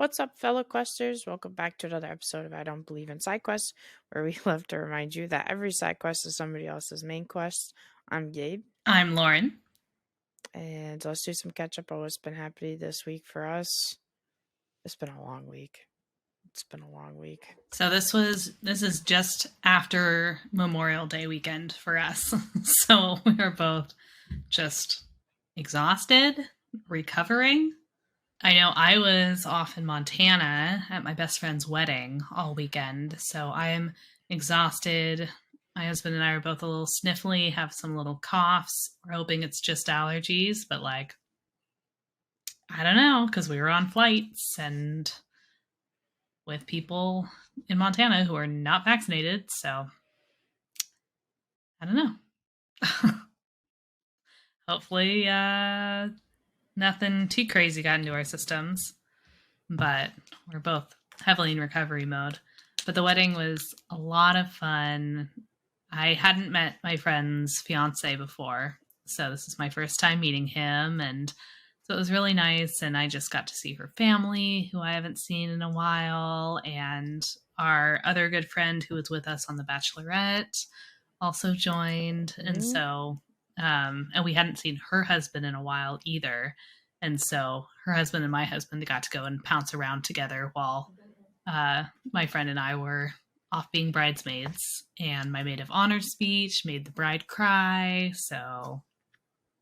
What's up, fellow questers? Welcome back to another episode of I Don't Believe in Side Quests, where we love to remind you that every side quest is somebody else's main quest. I'm Gabe, I'm Lauren. and let's do some catch up on what's been happening this week for us. It's been a long week. So this is just after Memorial Day weekend for us. So we're both just exhausted, recovering. I know I was off in Montana at my best friend's wedding all weekend, so I am exhausted. My husband and I are both a little sniffly, have some little coughs. We're hoping it's just allergies, but I don't know, because we were on flights and with people in Montana who are not vaccinated, so I don't know. Hopefully, nothing too crazy got into our systems, but we're both heavily in recovery mode. But the wedding was a lot of fun. I hadn't met my friend's fiance before, so this is my first time meeting him, and so it was really nice, and I just got to see her family, who I haven't seen in a while, and our other good friend who was with us on The Bachelorette also joined, and so, and we hadn't seen her husband in a while either, and so her husband and my husband got to go and pounce around together while my friend and I were off being bridesmaids, and my maid of honor speech made the bride cry, so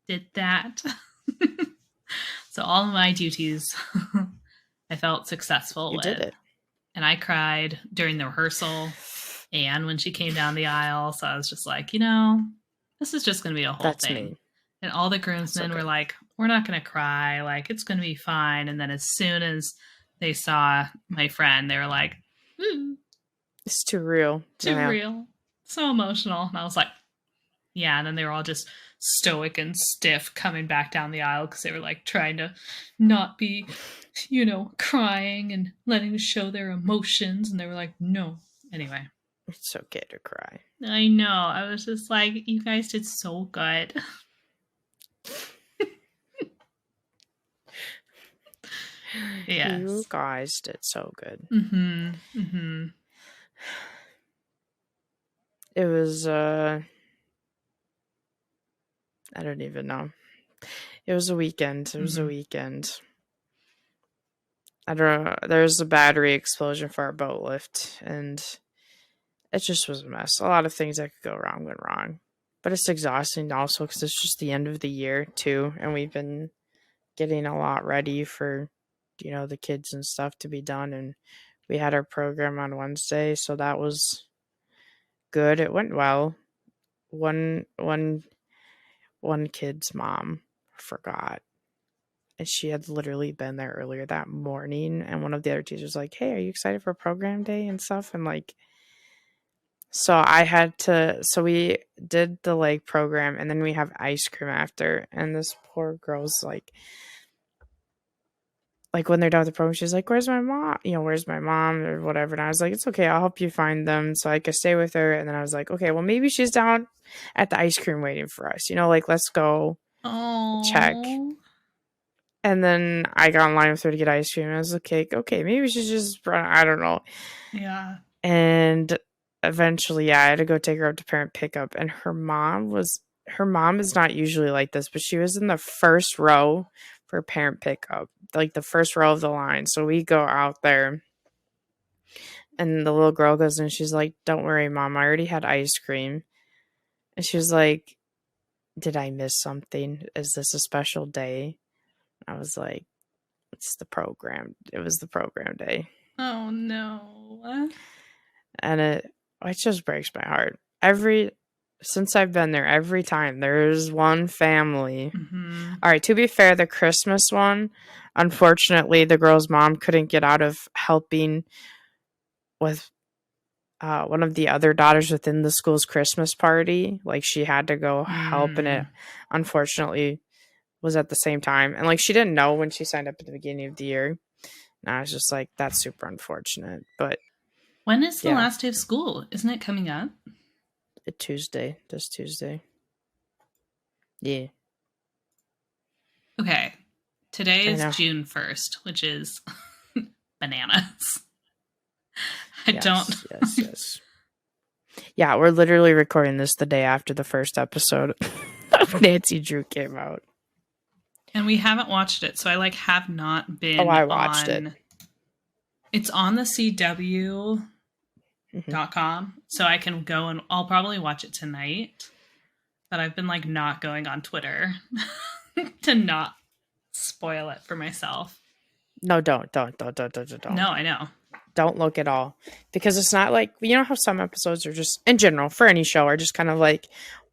did that. So all of my duties I felt successful with. Did it. And I cried during the rehearsal and when she came down the aisle. So I was just like, this is just going to be a whole That's thing. me. And all the groomsmen were like, we're not going to cry. Like, it's going to be fine. And then as soon as they saw my friend, they were like, It's too real. Too real. So emotional. And I was like, yeah. And then they were all just stoic and stiff coming back down the aisle because they were like trying to not be, crying and letting show their emotions. And they were like, no. Anyway. It's okay to cry. I know. I was just like, you guys did so good. Yes. You guys did so good. It was, I don't even know. It was a weekend. I don't know. There was a battery explosion for our boat lift, and it just was a mess. A lot of things that could go wrong went wrong. But it's exhausting also because it's just the end of the year, too. And we've been getting a lot ready for, the kids and stuff to be done. And we had our program on Wednesday, so that was good. It went well. One kid's mom forgot, and she had literally been there earlier that morning, and one of the other teachers was like, hey, are you excited for program day and stuff? And so we did the program, and then we have ice cream after, and this poor girl's like when they're done with the program, she's like, where's my mom? Where's my mom or whatever. And I was like, it's okay, I'll help you find them. So I could stay with her. And then I was like, okay, well, maybe she's down at the ice cream waiting for us. Let's go check. And then I got in line with her to get ice cream. And I was like, okay, maybe she's just, I don't know. Yeah. And eventually, I had to go take her up to parent pickup. And her mom is not usually like this, but she was in the first row for parent pickup, like the first row of the line. So we go out there, and the little girl goes in, and she's like, don't worry, Mom, I already had ice cream. And she was like, did I miss something? Is this a special day? I was like, it's the program. It was the program day. Oh, no. And it just breaks my heart. Since I've been there, every time there's one family. Mm-hmm. All right, to be fair, the Christmas one, unfortunately, the girl's mom couldn't get out of helping with one of the other daughters within the school's Christmas party. She had to go help, and it unfortunately was at the same time. And she didn't know when she signed up at the beginning of the year. And I was just like, that's super unfortunate. But when is the last day of school? Isn't it coming up? This Tuesday. Yeah. Okay. Today is June 1st, which is bananas. I don't. Yes. Yeah, we're literally recording this the day after the first episode of Nancy Drew came out. And we haven't watched it, so I have not been I watched it. It's on the CW.com, so I can go and I'll probably watch it tonight. But I've been not going on Twitter to not spoil it for myself. No, don't. No, I know. Don't look at all. Because it's not how some episodes are just, in general, for any show, are just kind of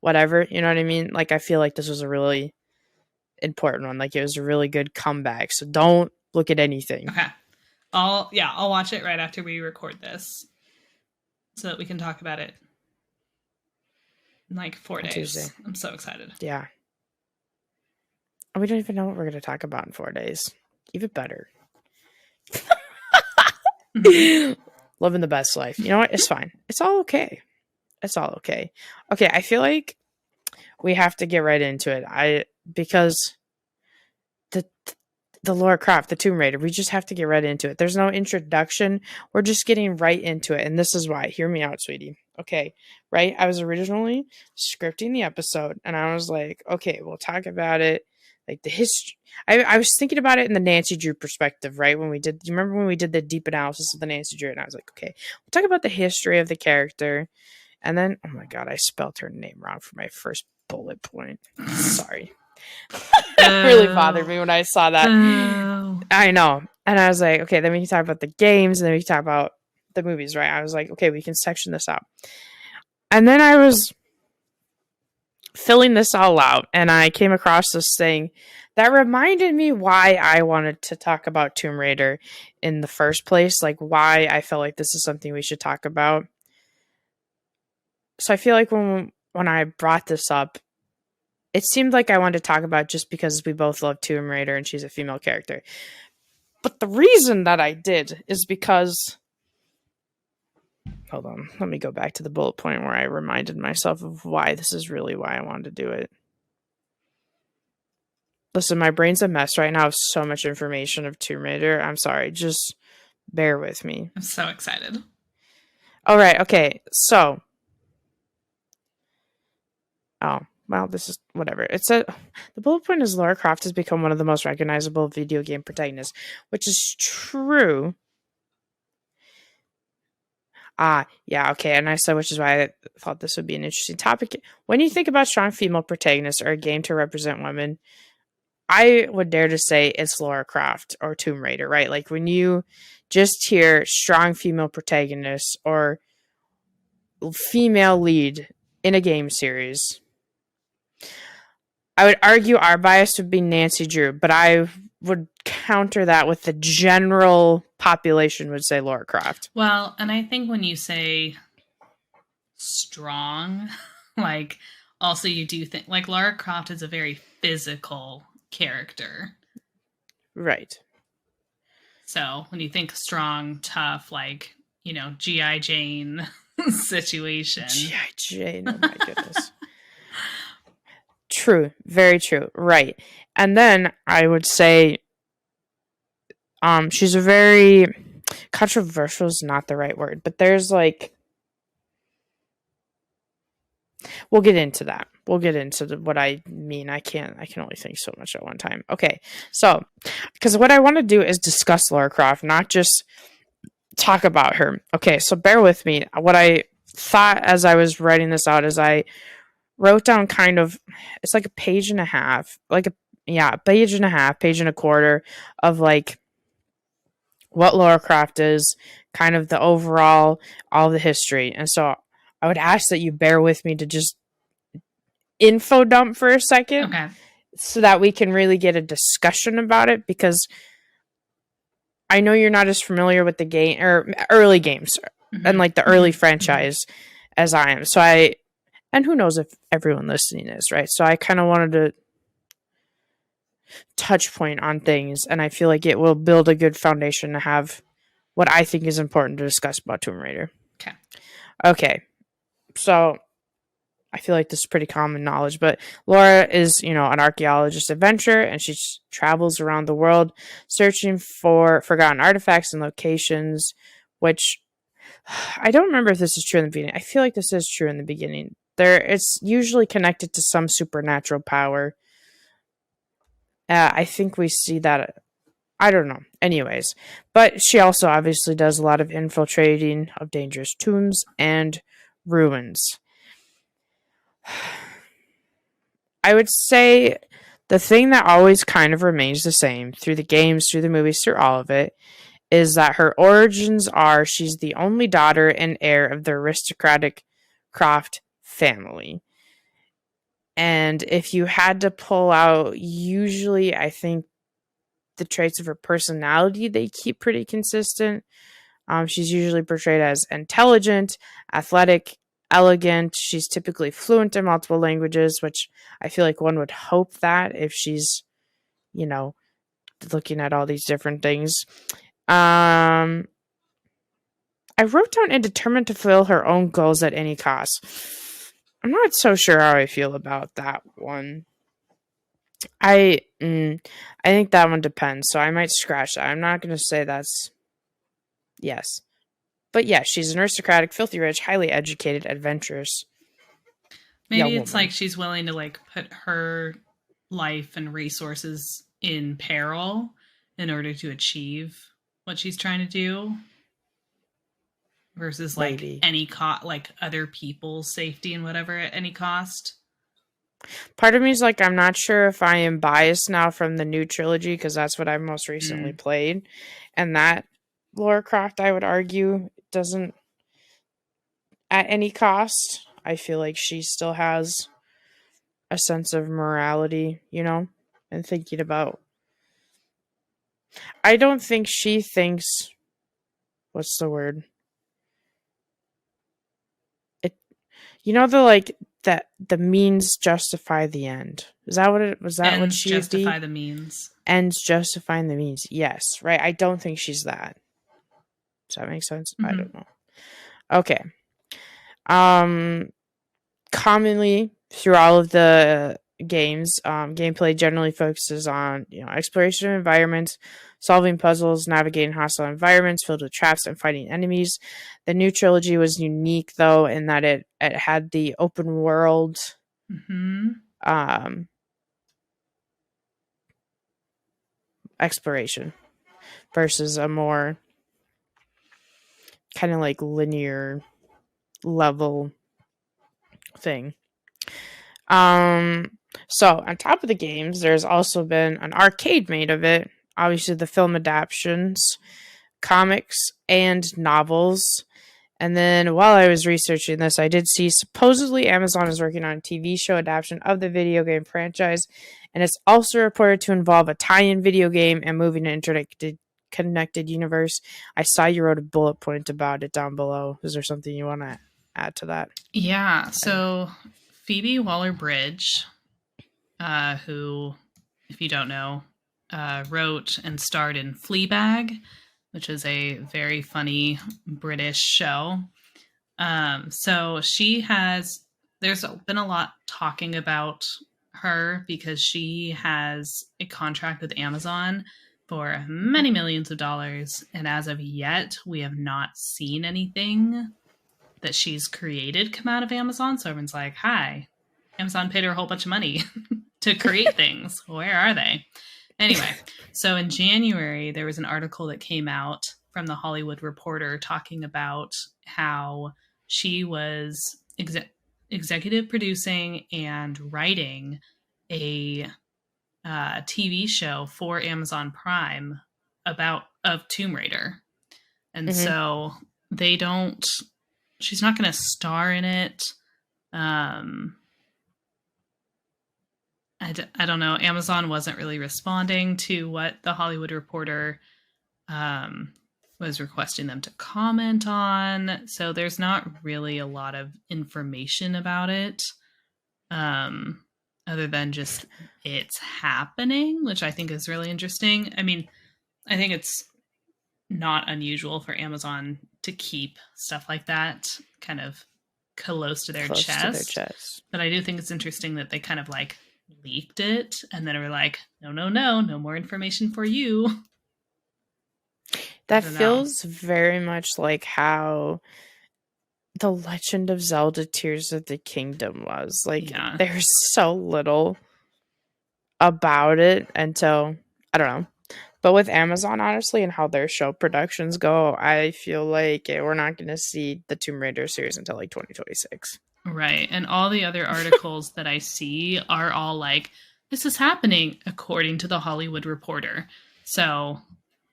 whatever, you know what I mean? I feel like this was a really important one. It was a really good comeback. So don't look at anything. Okay. I'll watch it right after we record this so that we can talk about it in 4 days. Tuesday. I'm so excited. Yeah. We don't even know what we're going to talk about in 4 days. Even better. Living the best life. You know what? It's fine. It's all okay. Okay, I feel like we have to get right into it. Because the Lara Croft, the Tomb Raider, we just have to get right into it. There's no introduction. We're just getting right into it. And this is why. Hear me out, sweetie. Okay, right? I was originally scripting the episode, and I was like, okay, we'll talk about it. The history. I was thinking about it in the Nancy Drew perspective, right? Do you remember when we did the deep analysis of the Nancy Drew? And I was like, okay, we'll talk about the history of the character. And then, oh my God, I spelled her name wrong for my first bullet point. Sorry. It really bothered me when I saw that. I know. And I was like, okay, then we can talk about the games, and then we can talk about the movies, right? I was like, okay, we can section this out. And then I was filling this all out, and I came across this thing that reminded me why I wanted to talk about Tomb Raider in the first place, why I felt like this is something we should talk about. So I feel like when I brought this up, it seemed like I wanted to talk about it just because we both love Tomb Raider and she's a female character. But the reason that I did is because... Hold on. Let me go back to the bullet point where I reminded myself of why this is really why I wanted to do it. Listen, my brain's a mess right now of so much information of Tomb Raider. I'm sorry. Just bear with me. I'm so excited. All right. Okay. So... Oh, well, this is whatever. It said the bullet point is Lara Croft has become one of the most recognizable video game protagonists, which is true. Yeah, okay. And I said, which is why I thought this would be an interesting topic. When you think about strong female protagonists or a game to represent women, I would dare to say it's Lara Croft or Tomb Raider, right? When you just hear strong female protagonists or female lead in a game series, I would argue our bias would be Nancy Drew, but I would counter that with the general population would say Lara Croft. Well, and I think when you say strong, also you do think, Lara Croft is a very physical character. Right. So when you think strong, tough, G.I. Jane situation. G.I. Jane, oh my goodness. True, very true. Right. And then I would say she's a very controversial is not the right word, but there's we'll get into that. We'll get into what I mean. I can only think so much at one time. Okay. So, because what I want to do is discuss Lara Croft, not just talk about her. Okay, so bear with me. What I thought as I was writing this out is I wrote down it's a page and a half, page and a quarter of what Lara Croft is, kind of the overall, all the history. And so I would ask that you bear with me to just info dump for a second. Okay. So that we can really get a discussion about it, because I know you're not as familiar with the game or early games and the early franchise as I am. So and who knows if everyone listening is, right? So I kind of wanted to touch point on things, and I feel like it will build a good foundation to have what I think is important to discuss about Tomb Raider. Okay. Okay. So I feel like this is pretty common knowledge, but Laura is, an archaeologist adventurer, and she travels around the world searching for forgotten artifacts and locations, which I don't remember if this is true in the beginning. I feel like this is true in the beginning. It's usually connected to some supernatural power. I think we see that. I don't know. Anyways, but she also obviously does a lot of infiltrating of dangerous tombs and ruins. I would say the thing that always kind of remains the same through the games, through the movies, through all of it, is that her origins are she's the only daughter and heir of the aristocratic Croft family. And if you had to pull out, usually I think the traits of her personality, they keep pretty consistent. She's usually portrayed as intelligent, athletic, elegant. She's typically fluent in multiple languages, which I feel like one would hope that if she's, you know, looking at all these different things. I wrote down and determined to fulfill her own goals at any cost. I'm not so sure how I feel about that one. I think that one depends, so I might scratch that. I'm not going to say that's yes. But yeah, she's an aristocratic, filthy rich, highly educated, adventurous Maybe young it's woman. like she's willing to like put her life and resources in peril in order to achieve what she's trying to do versus like Maybe. any like other people's safety and whatever at any cost. Part of me is like, I'm not sure if I am biased now from the new trilogy because that's what I've most recently played. And that Lara Croft, I would argue, doesn't at any cost. I feel like she still has a sense of morality, and thinking about. I don't think she thinks. What's the word? It. The like that the means justify the end. Is that what it was? That what Ends she would justify be? the means. Ends justifying the means. Yes, right. I don't think she's that. Does that make sense? I Mm-hmm. don't know. Okay. Commonly through all of the games, gameplay generally focuses on exploration of environments, solving puzzles, navigating hostile environments filled with traps, and fighting enemies. The new trilogy was unique though in that it had the open world um, exploration versus a more kind of like linear level thing. So on top of the games, there's also been an arcade made of it. Obviously, the film adaptations, comics, and novels. And then while I was researching this, I did see supposedly Amazon is working on a TV show adaptation of the video game franchise, and it's also reported to involve a tie-in video game and moving an interconnected universe. I saw you wrote a bullet point about it down below. Is there something you want to add to that? Yeah. So Phoebe Waller-Bridge, who, if you don't know, wrote and starred in Fleabag, which is a very funny British show. So there's been a lot talking about her because she has a contract with Amazon for many millions of dollars. And as of yet, we have not seen anything that she's created come out of Amazon. So everyone's like, hi, Amazon paid her a whole bunch of money to create things. Where are they? Anyway, so in January, there was an article that came out from the Hollywood Reporter talking about how she was executive producing and writing a TV show for Amazon Prime of Tomb Raider. And so she's not going to star in it. I don't know. Amazon wasn't really responding to what the Hollywood Reporter was requesting them to comment on. So there's not really a lot of information about it, other than just it's happening, which I think is really interesting. I mean, I think it's not unusual for Amazon to keep stuff like that kind of close to their close to their chest. chest. But I do think it's interesting that they kind of like leaked it and then were like, no more information for you. That feels very much like how The Legend of Zelda Tears of the Kingdom was. Like, there's so little about it until, I don't know. But with Amazon, honestly, and how their show productions go, I feel like we're not going to see the Tomb Raider series until like 2026. Right. And all the other articles that I see are all like, this is happening according to the Hollywood Reporter. So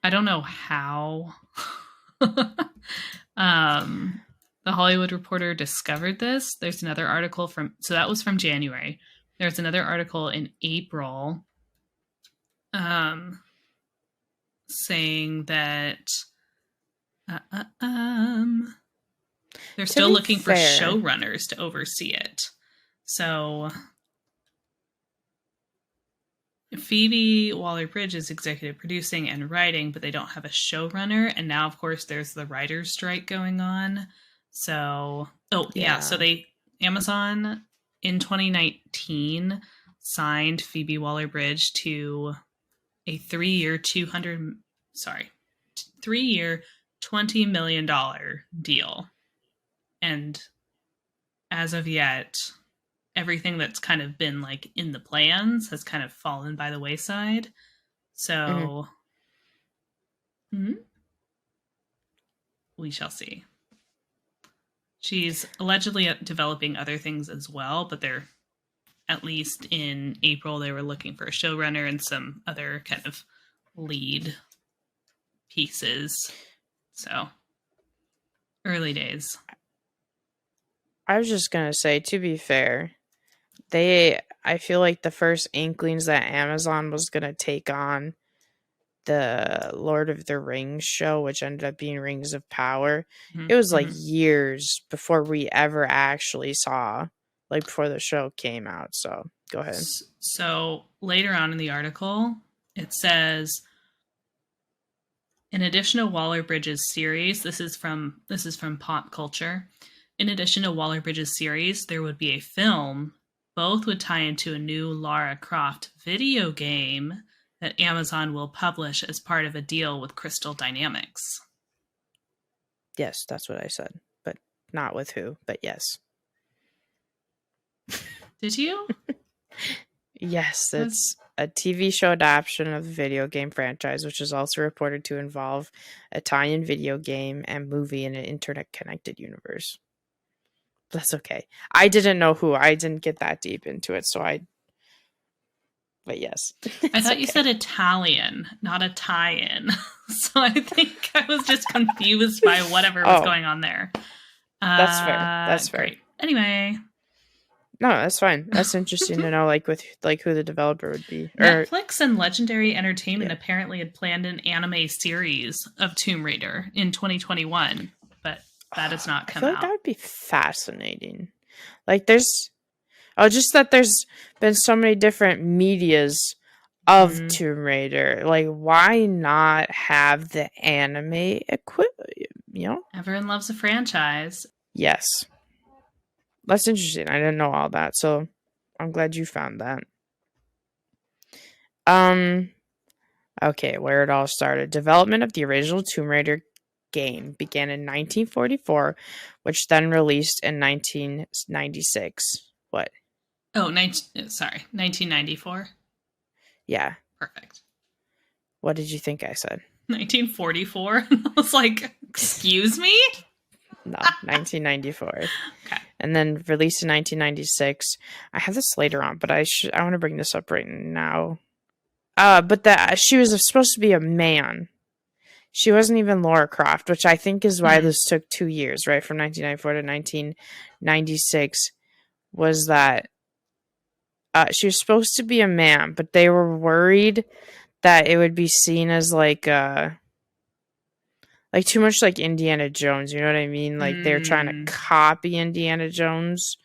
I don't know how the Hollywood Reporter discovered this. There's another article so that was from January. There's another article in April saying that they're still looking for showrunners to oversee it. So Phoebe Waller-Bridge is executive producing and writing, but they don't have a showrunner. And now, of course, there's the writer's strike going on. So, so Amazon in 2019 signed Phoebe Waller-Bridge to a 3-year, $20 million deal. And as of yet, everything that's kind of been like in the plans has kind of fallen by the wayside. So we shall see. She's allegedly developing other things as well, but they're, at least in April, they were looking for a showrunner and some other kind of lead pieces. So early days. I was just going to say, to be fair, I feel like the first inklings that Amazon was going to take on the Lord of the Rings show, which ended up being Rings of Power, it was like years before we ever actually saw, like before the show came out. So go ahead. So later on in the article, it says, in addition to Waller-Bridge's series, this is from Pop Culture. In addition to Waller-Bridge's series, there would be a film. Both would tie into a new Lara Croft video game that Amazon will publish as part of a deal with Crystal Dynamics. Yes, that's what I said, but not with who, but yes. Did you? Yes, it's a TV show adaptation of the video game franchise, which is also reported to involve a tie-in video game and movie in an internet-connected universe. That's okay. I didn't know who. I didn't get that deep into it, but yes. I thought you said Italian, not a tie-in. So I think I was just confused by whatever was going on there. That's fair. That's fair. Great. Anyway. No, that's fine. That's interesting to know, like, with like who the developer would be. Netflix and Legendary Entertainment apparently had planned an anime series of Tomb Raider in 2021, but that has not come out. I feel like that would be fascinating. Like, there's been so many different medias of Tomb Raider. Like, why not have the anime Everyone loves a franchise. Yes. That's interesting. I didn't know all that, so I'm glad you found that. Okay, where it all started. Development of the original Tomb Raider game began in 1944, which then released in 1996. What? Oh, 1994? Yeah. Perfect. What did you think I said? 1944? I was like, excuse me? No, 1994. Okay. And then released in 1996. I have this later on, but I want to bring this up right now. But she was supposed to be a man. She wasn't even Lara Croft, which I think is why this took 2 years, right? From 1994 to 1996, was that she was supposed to be a man, but they were worried that it would be seen as like too much like Indiana Jones, you know what I mean? Like they're trying to copy Indiana Jones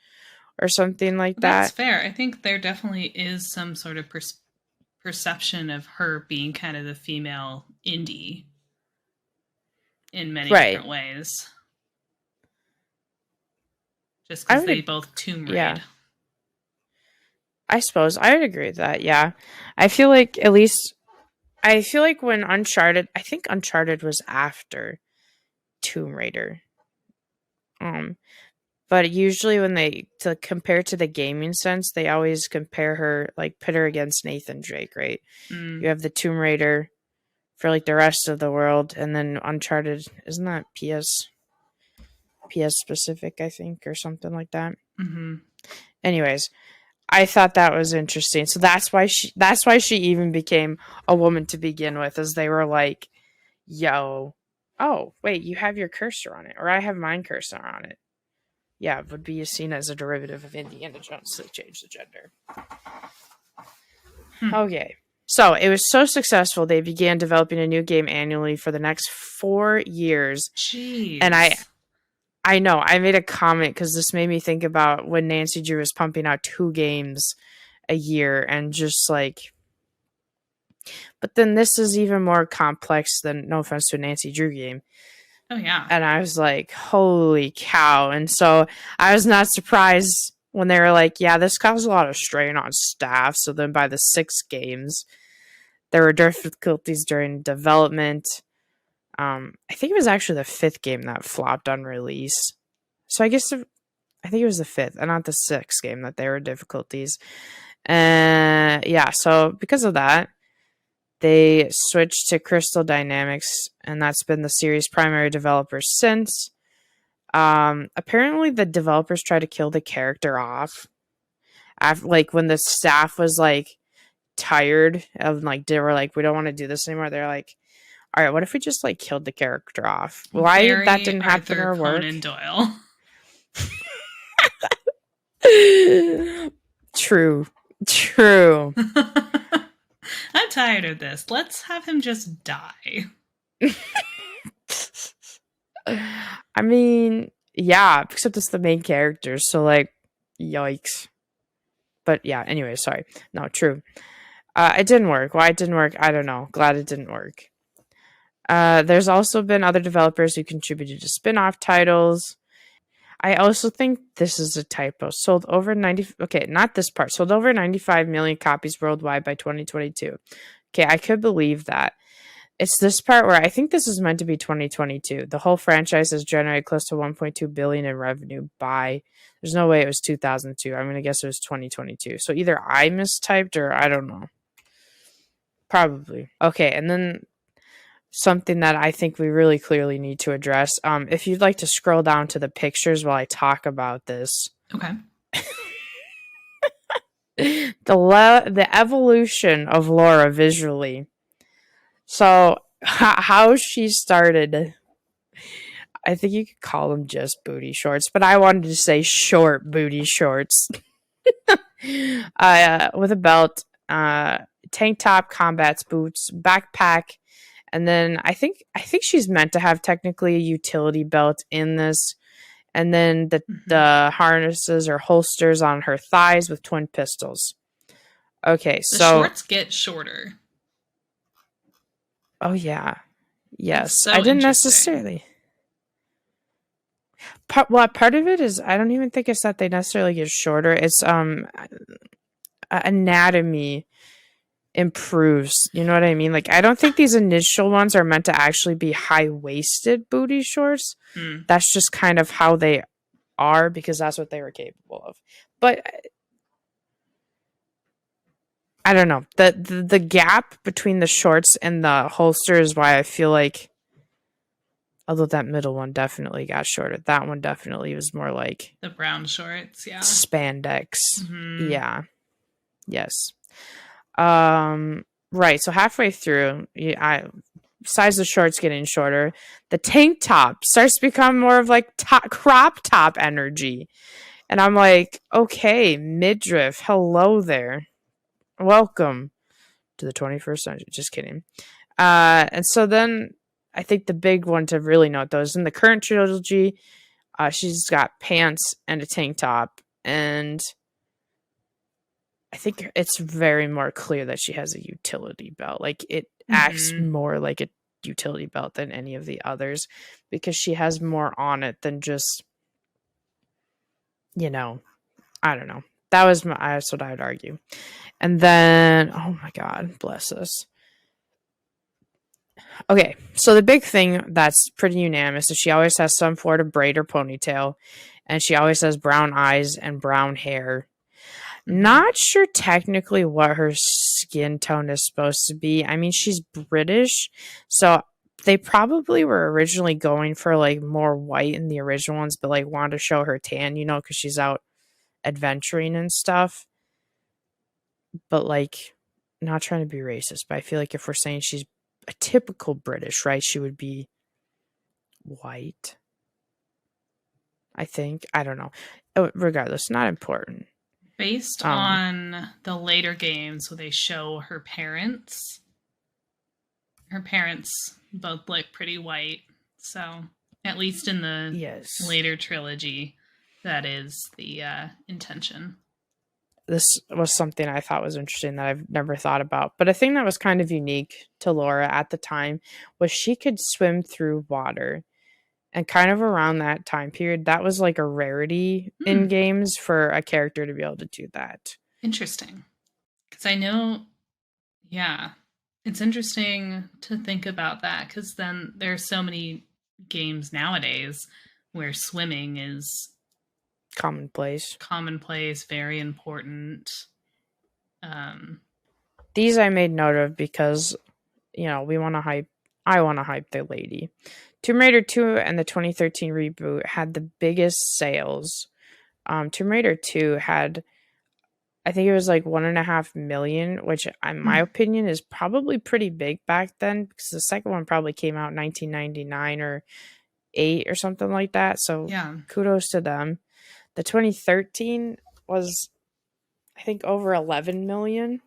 or something like that. That's fair. I think there definitely is some sort of perception of her being kind of the female Indy in many different ways. just I because they would, both tomb yeah, raid. I suppose I would agree with that. Yeah, I feel like at least I feel like when Uncharted, I think Uncharted was after Tomb Raider. Um, but usually when they to compare to the gaming sense, they always compare her like put her against Nathan Drake, right? Mm, You have the Tomb Raider for like the rest of the world, and then Uncharted isn't that PS specific, I think, or something like that. mm-hmm. Anyways, I thought that was interesting. So that's why she even became a woman to begin with, as they were like, yo, oh, wait, you have your cursor on it, or I have mine cursor on it. Yeah, it would be seen as a derivative of Indiana Jones to change the gender. Hmm. Okay. So it was so successful, they began developing a new game annually for the next 4 years. And Jeez. I know, I made a comment because this made me think about when Nancy Drew was pumping out 2 games a year and just like, but then this is even more complex than, no offense to a Nancy Drew game. Oh yeah. And I was like, holy cow. And so I was not surprised when they were like, yeah, this caused a lot of strain on staff. So then by the 6 games, there were difficulties during development. I think it was actually the 5th game that flopped on release. So I guess I think it was the 5th and not the 6th game that there were difficulties. Yeah, so because of that, they switched to Crystal Dynamics, and that's been the series' primary developer since. Apparently, the developers tried to kill the character off. After, like, when the staff was like tired of like, they were like, we don't want to do this anymore. They're like, all right, what if we just like killed the character off? Why that Very didn't happen Arthur or work? Conan Doyle. True, true. I'm tired of this. Let's have him just die. I mean, yeah, except it's the main character, so like, yikes. But yeah, anyway, sorry. No, true. It didn't work. Why it didn't work, I don't know. Glad it didn't work. There's also been other developers who contributed to spin-off titles. I also think this is a typo. Sold over 90. Okay, not this part. Sold over 95 million copies worldwide by 2022. Okay, I could believe that. It's this part where I think this is meant to be 2022. The whole franchise has generated close to 1.2 billion in revenue by. There's no way it was 2002. I'm gonna guess it was 2022. So either I mistyped or I don't know. Probably. Okay, and then something that I think we really clearly need to address. If you'd like to scroll down to the pictures while I talk about this, Okay. the evolution of Laura visually. So how she started, I think you could call them just booty shorts, but I wanted to say short booty shorts. With a belt, tank top, combat boots, backpack, and then I think she's meant to have technically a utility belt in this, and then the harnesses or holsters on her thighs with twin pistols. Okay, The so shorts get shorter. oh yeah, yes, That's I so didn't interesting. necessarily. Part of it is I don't even think it's that they necessarily get shorter. It's anatomy improves. You know what I mean? Like I don't think these initial ones are meant to actually be high waisted booty shorts. Mm. That's just kind of how they are because that's what they were capable of. But I don't know. The gap between the shorts and the holster is why I feel like, although that middle one definitely got shorter, that one definitely was more like The brown shorts, yeah. spandex. Mm-hmm. Yeah. Yes. Right. So halfway through, besides the shorts getting shorter, the tank top starts to become more of like crop top energy. And I'm like, okay, midriff, hello there. Welcome to the 21st century. Just kidding. And so then I think the big one to really note, though, is in the current trilogy, she's got pants and a tank top. And I think it's very more clear that she has a utility belt. Like it acts Mm-hmm. more like a utility belt than any of the others because she has more on it than just you know, I don't know. That's what I'd argue. And then, oh my God, bless us. Okay, so the big thing that's pretty unanimous is she always has some sort of braid or ponytail, and she always has brown eyes and brown hair. Mm-hmm. Not sure technically what her skin tone is supposed to be. I mean, she's British, so they probably were originally going for like more white in the original ones, but like wanted to show her tan, because she's out adventuring and stuff. But like, not trying to be racist, but I feel like if we're saying she's a typical British, right, she would be white. I think. I don't know. Regardless, not important. Based Um, on the later games where they show her parents both look pretty white. So, at least in the yes. later trilogy, that is the intention. This was something I thought was interesting that I've never thought about. But a thing that was kind of unique to Laura at the time was she could swim through water. And kind of around that time period, that was like a rarity in Hmm, games for a character to be able to do that. interesting. Because I know, yeah, it's interesting to think about that because then there are so many games nowadays where swimming is Commonplace. commonplace, very important. Um, These I made note of because, we want to hype. I want to hype the lady. Tomb Raider 2 and the 2013 reboot had the biggest sales. Tomb Raider 2 had, I think it was like 1.5 million, which, in my hmm, opinion, is probably pretty big back then because the second one probably came out in 1999 or 8 or something like that. So yeah. kudos to them. The 2013 was, I think, over 11 million,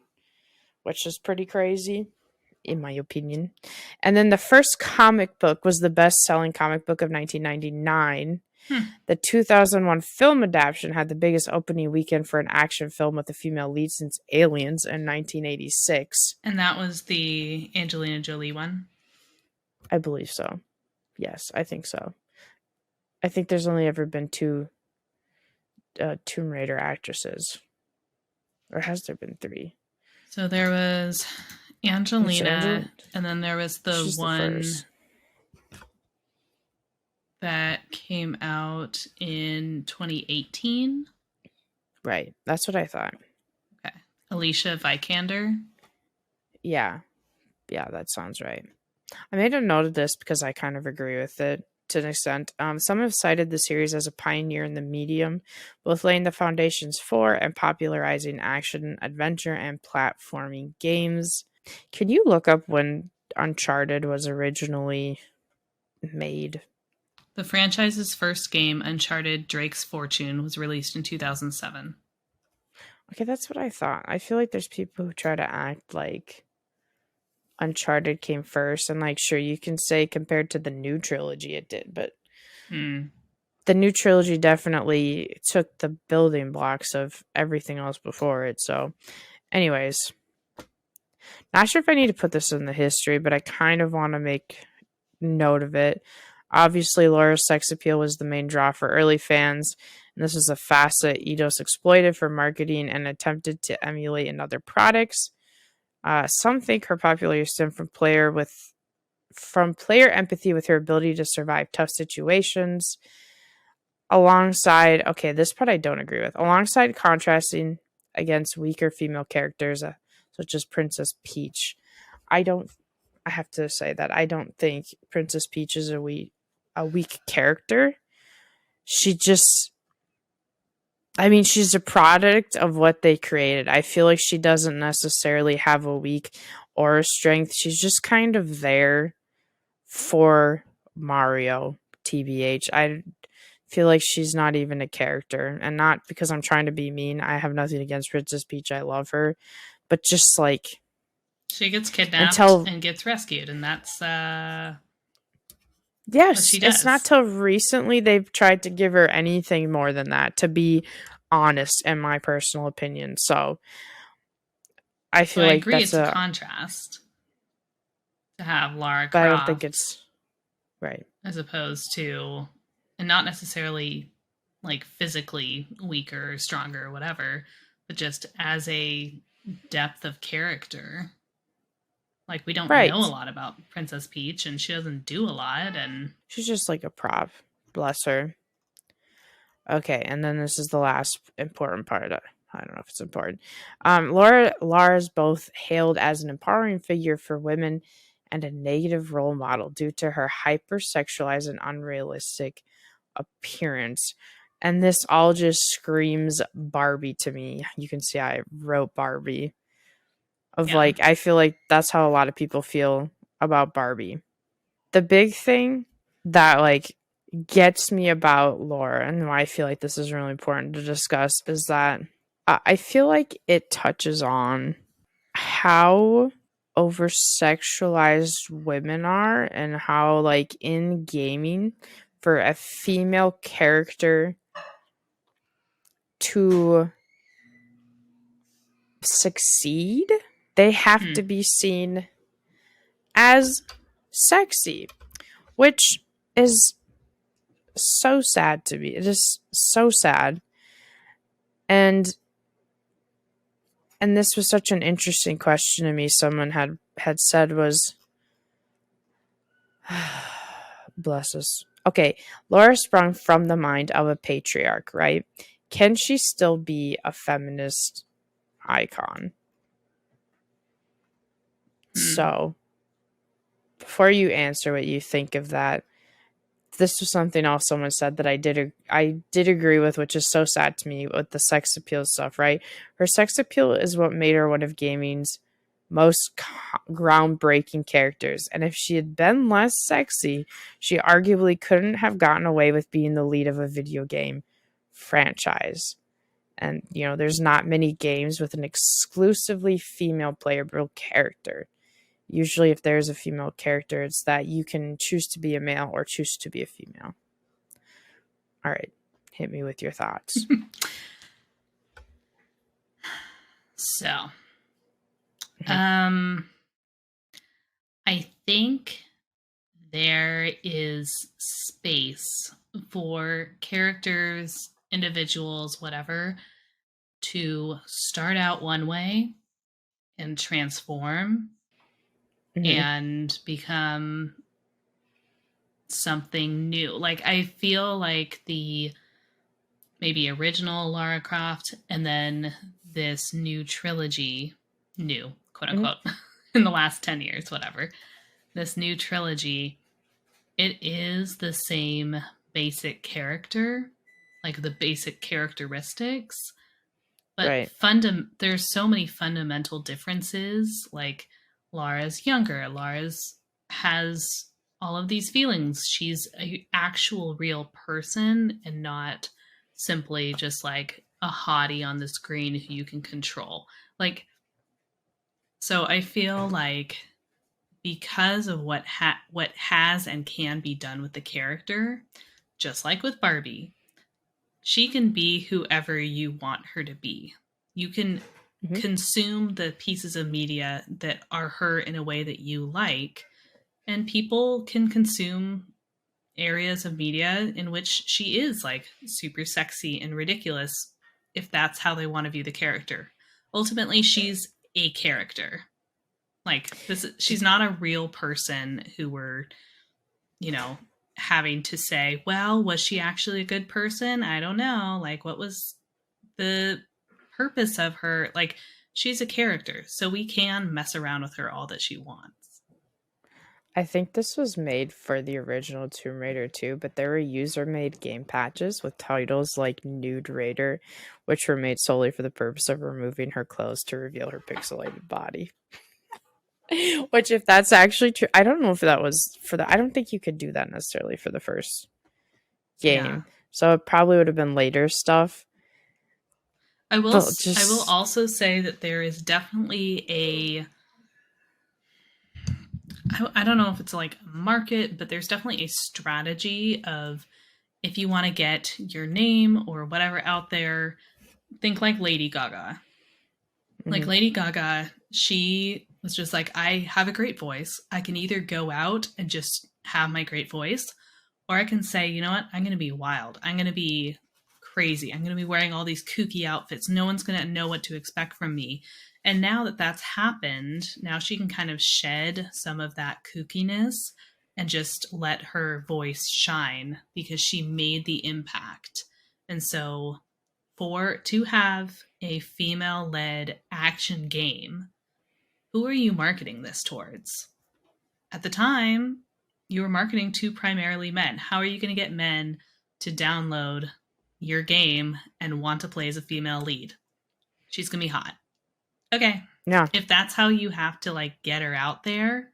which is pretty crazy, in my opinion. And then the first comic book was the best selling comic book of 1999. Hmm. The 2001 film adaptation had the biggest opening weekend for an action film with a female lead since Aliens in 1986. And that was the Angelina Jolie one. I believe so. Yes, I think so. I think there's only ever been two Tomb Raider actresses. Or has there been three? So there was Which Angelina, Angela? and then there was the She's the one first. that came out in 2018. Right. That's what I thought. Okay. Alicia Vikander. Yeah. Yeah, that sounds right. I made a note of this because I kind of agree with it to an extent. Some have cited the series as a pioneer in the medium, both laying the foundations for and popularizing action, adventure, and platforming games. Can you look up when Uncharted was originally made? The franchise's first game, Uncharted Drake's Fortune, was released in 2007. Okay, that's what I thought. I feel like there's people who try to act like Uncharted came first, and like, sure, you can say compared to the new trilogy it did, but Hmm. the new trilogy definitely took the building blocks of everything else before it. So, anyways, not sure if I need to put this in the history, but I kind of want to make note of it. Obviously, Laura's sex appeal was the main draw for early fans, and this is a facet Eidos exploited for marketing and attempted to emulate in other products. Some think her popularity stemmed from player empathy with her ability to survive tough situations, alongside, okay, this part I don't agree with, alongside contrasting against weaker female characters, such as Princess Peach. I don't. I have to say that I don't think Princess Peach is a weak character. She just, I mean, she's a product of what they created. I feel like she doesn't necessarily have a weak or a strength. She's just kind of there for Mario, TBH. I feel like she's not even a character. And not because I'm trying to be mean. I have nothing against Princess Peach. I love her. But just like, She gets kidnapped until, and gets rescued, and that's what yes, she it's not does. till recently they've tried to give her anything more than that, to be honest, in my personal opinion. So I So feel I like agree that's it's a a, contrast to have Lara but I don't think Croft it's right. as opposed to, and not necessarily like physically weaker or stronger or whatever, but just as a depth of character. Like, we don't know a Right. lot about Princess Peach, and she doesn't do a lot. And She's just like a prop. Bless her. Okay, and then this is the last important part. I don't know if it's important. Lara's both hailed as an empowering figure for women and a negative role model due to her hypersexualized and unrealistic appearance. And this all just screams Barbie to me. You can see I wrote Barbie. Of yeah. like, I feel like that's how a lot of people feel about Barbie. The big thing that like gets me about Laura and why I feel like this is really important to discuss is that I feel like it touches on how over sexualized women are and how like in gaming for a female character to succeed they have to be seen as sexy, which is so sad to me. It is so sad. And this was such an interesting question to me. Someone had said was bless us. Okay, Laura sprung from the mind of a patriarch, right? Can she still be a feminist icon? So, before you answer what you think of that, this was something else someone said that I did agree with, which is so sad to me with the sex appeal stuff, right? Her sex appeal is what made her one of gaming's most groundbreaking characters. And if she had been less sexy, she arguably couldn't have gotten away with being the lead of a video game franchise. And, you know, there's not many games with an exclusively female playable character. Usually, if there's a female character, it's that you can choose to be a male or choose to be a female. All right, hit me with your thoughts. So, I think there is space for characters, individuals, whatever, to start out one way and transform and become something new. Like, I feel like the maybe original Lara Croft and then this new trilogy, new, quote unquote, in the last 10 years, whatever, this new trilogy, it is the same basic character, like the basic characteristics, but Right. there's so many fundamental differences. Like, Lara's younger, Lara's has all of these feelings. She's an actual real person and not simply just like a hottie on the screen who you can control. Like, so I feel like because of what has and can be done with the character, just like with Barbie, she can be whoever you want her to be. You can consume the pieces of media that are her in a way that you like, and people can consume areas of media in which she is like super sexy and ridiculous if that's how they want to view the character. Ultimately, she's a character. Like, she's not a real person who we're, you know, having to say, well, was she actually a good person? I don't know. Like, what was the purpose of her? Like, she's a character, so we can mess around with her all that she wants. I think this was made for the original Tomb Raider too, but there were user-made game patches with titles like Nude Raider, which were made solely for the purpose of removing her clothes to reveal her pixelated body. Which, if that's actually true, I don't know if that was for the. I don't think you could do that necessarily for the first game. Yeah. So it probably would have been later stuff. I will also say that there is definitely I don't know if it's like a market, but there's definitely a strategy of, if you want to get your name or whatever out there, think like Lady Gaga. Like, Lady Gaga, she was just like, I have a great voice. I can either go out and just have my great voice, or I can say, you know what, I'm going to be wild. I'm going to be crazy. I'm going to be wearing all these kooky outfits. No one's going to know what to expect from me. And now that that's happened, now she can kind of shed some of that kookiness and just let her voice shine because she made the impact. And so to have a female led action game, who are you marketing this towards? At the time, you were marketing to primarily men. How are you going to get men to download your game and want to play as a female lead? She's going to be hot. Okay. Yeah. If that's how you have to like get her out there,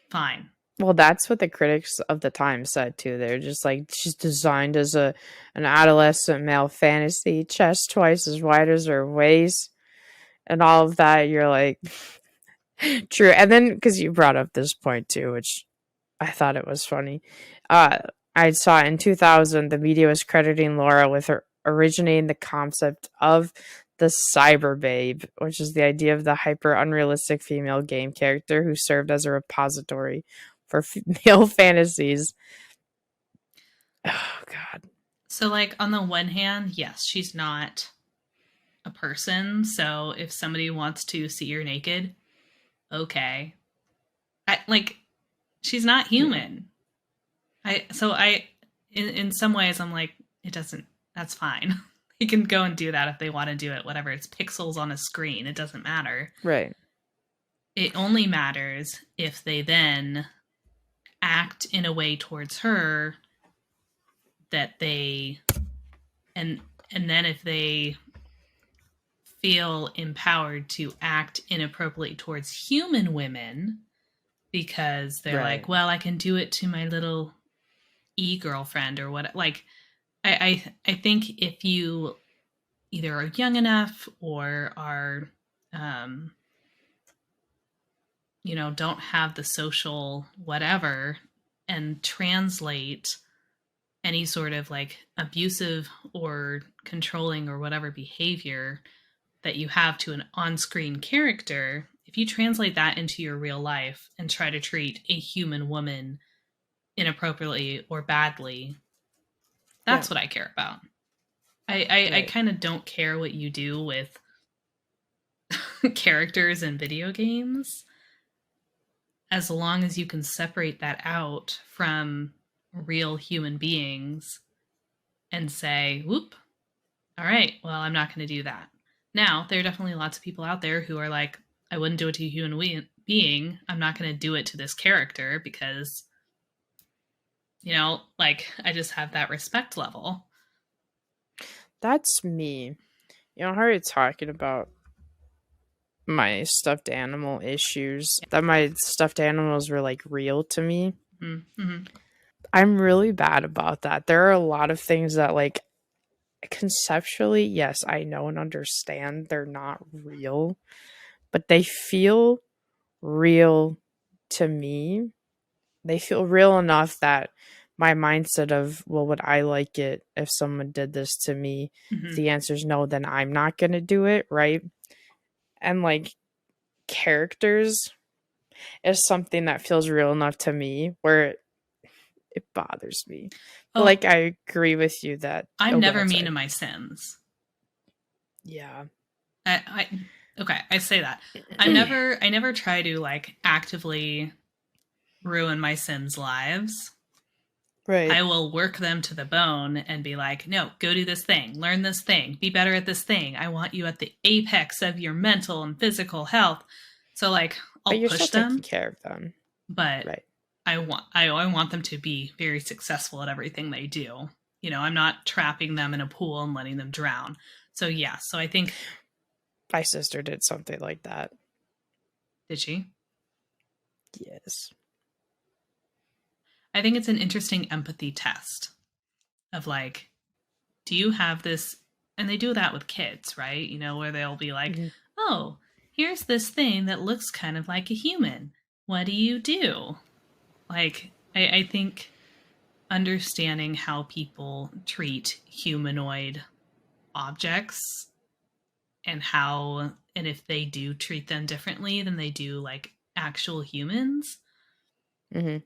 fine. Well, that's what the critics of the time said too. They're just like, she's designed as an adolescent male fantasy, chest twice as wide as her waist, and all of that. You're like, true. And then because you brought up this point too, which I thought it was funny. I saw in 2000 the media was crediting Laura with her originating the concept of the cyber babe, which is the idea of the hyper unrealistic female game character who served as a repository for male fantasies. Oh God. So like on the one hand, yes, she's not a person. So if somebody wants to see her naked, okay. She's not human. In some ways I'm like, it doesn't, that's fine. They can go and do that if they want to do it, whatever. It's pixels on a screen. It doesn't matter. Right. It only matters if they then act in a way towards her that they and then if they feel empowered to act inappropriately towards human women because they're like, well, I can do it to my little e-girlfriend or what. Like, I think if you either are young enough or are, don't have the social whatever and translate any sort of like abusive or controlling or whatever behavior that you have to an on-screen character, if you translate that into your real life and try to treat a human woman inappropriately or badly, that's what I care about. I kind of don't care what you do with characters in video games as long as you can separate that out from real human beings and say, whoop, all right, well, I'm not going to do that. Now, there are definitely lots of people out there who are like, I wouldn't do it to a human being. I'm not going to do it to this character because, I just have that respect level. That's me. I heard talking about my stuffed animal issues, that my stuffed animals were like real to me. Mm-hmm. I'm really bad about that. There are a lot of things that like conceptually, yes, I know and understand they're not real, but they feel real to me. They feel real enough that my mindset of, well, would I like it if someone did this to me? Mm-hmm. If the answer is no, then I'm not going to do it, right? And like characters is something that feels real enough to me where it bothers me. But like I agree with you that I'm never mean to my Sims. Yeah. I say that. I never try to like actively ruin my Sims' lives. Right. I will work them to the bone and be like, no, go do this thing, learn this thing, be better at this thing. I want you at the apex of your mental and physical health. So like I'll push them, taking care of them. But right. I want them to be very successful at everything they do. I'm not trapping them in a pool and letting them drown. So yeah, so I think my sister did something like that. Did she? Yes. I think it's an interesting empathy test of like, do you have this? And they do that with kids, right? Where they'll be like, mm-hmm. Oh, here's this thing that looks kind of like a human. What do you do? Like, I think understanding how people treat humanoid objects and if they do treat them differently than they do like actual humans, mm-hmm.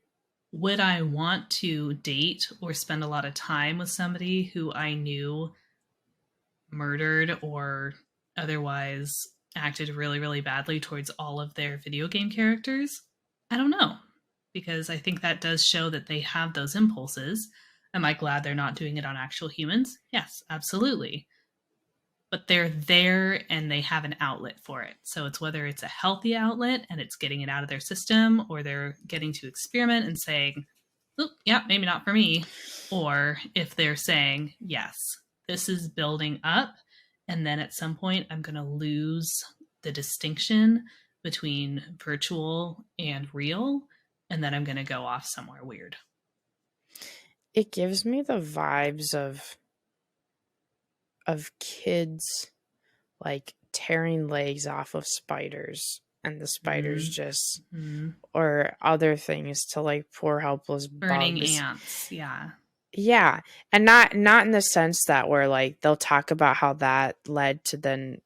would I want to date or spend a lot of time with somebody who I knew murdered or otherwise acted really, really badly towards all of their video game characters? I don't know, because I think that does show that they have those impulses. Am I glad they're not doing it on actual humans? Yes, absolutely. But they're there and they have an outlet for it. So it's whether it's a healthy outlet and it's getting it out of their system, or they're getting to experiment and saying, "Oop, yeah, maybe not for me." Or if they're saying, yes, this is building up. And then at some point, I'm going to lose the distinction between virtual and real. And then I'm going to go off somewhere weird. It gives me the vibes of kids like tearing legs off of spiders, and the spiders just or other things to like poor helpless Burning bugs. ants, yeah. Yeah, and not in the sense that where like they'll talk about how that led to then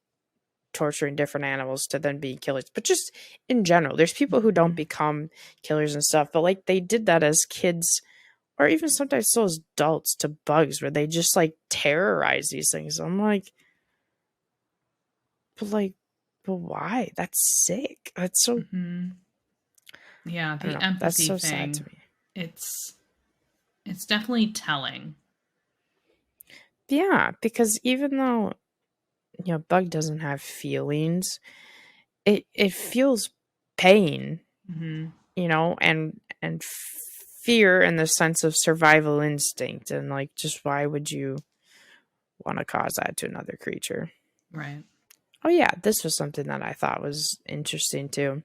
torturing different animals to then being killers, but just in general, there's people who don't become killers and stuff, but like they did that as kids or even sometimes still as adults to bugs where they just like terrorize these things. I'm like, but why? That's sick. That's so. Yeah, the Know, that's empathy so thing. sad to me. It's definitely telling. Yeah, because even though bug doesn't have feelings, it feels pain, and fear in the sense of survival instinct, and like just why would you want to cause that to another creature? Right. Oh yeah, this was something that I thought was interesting too.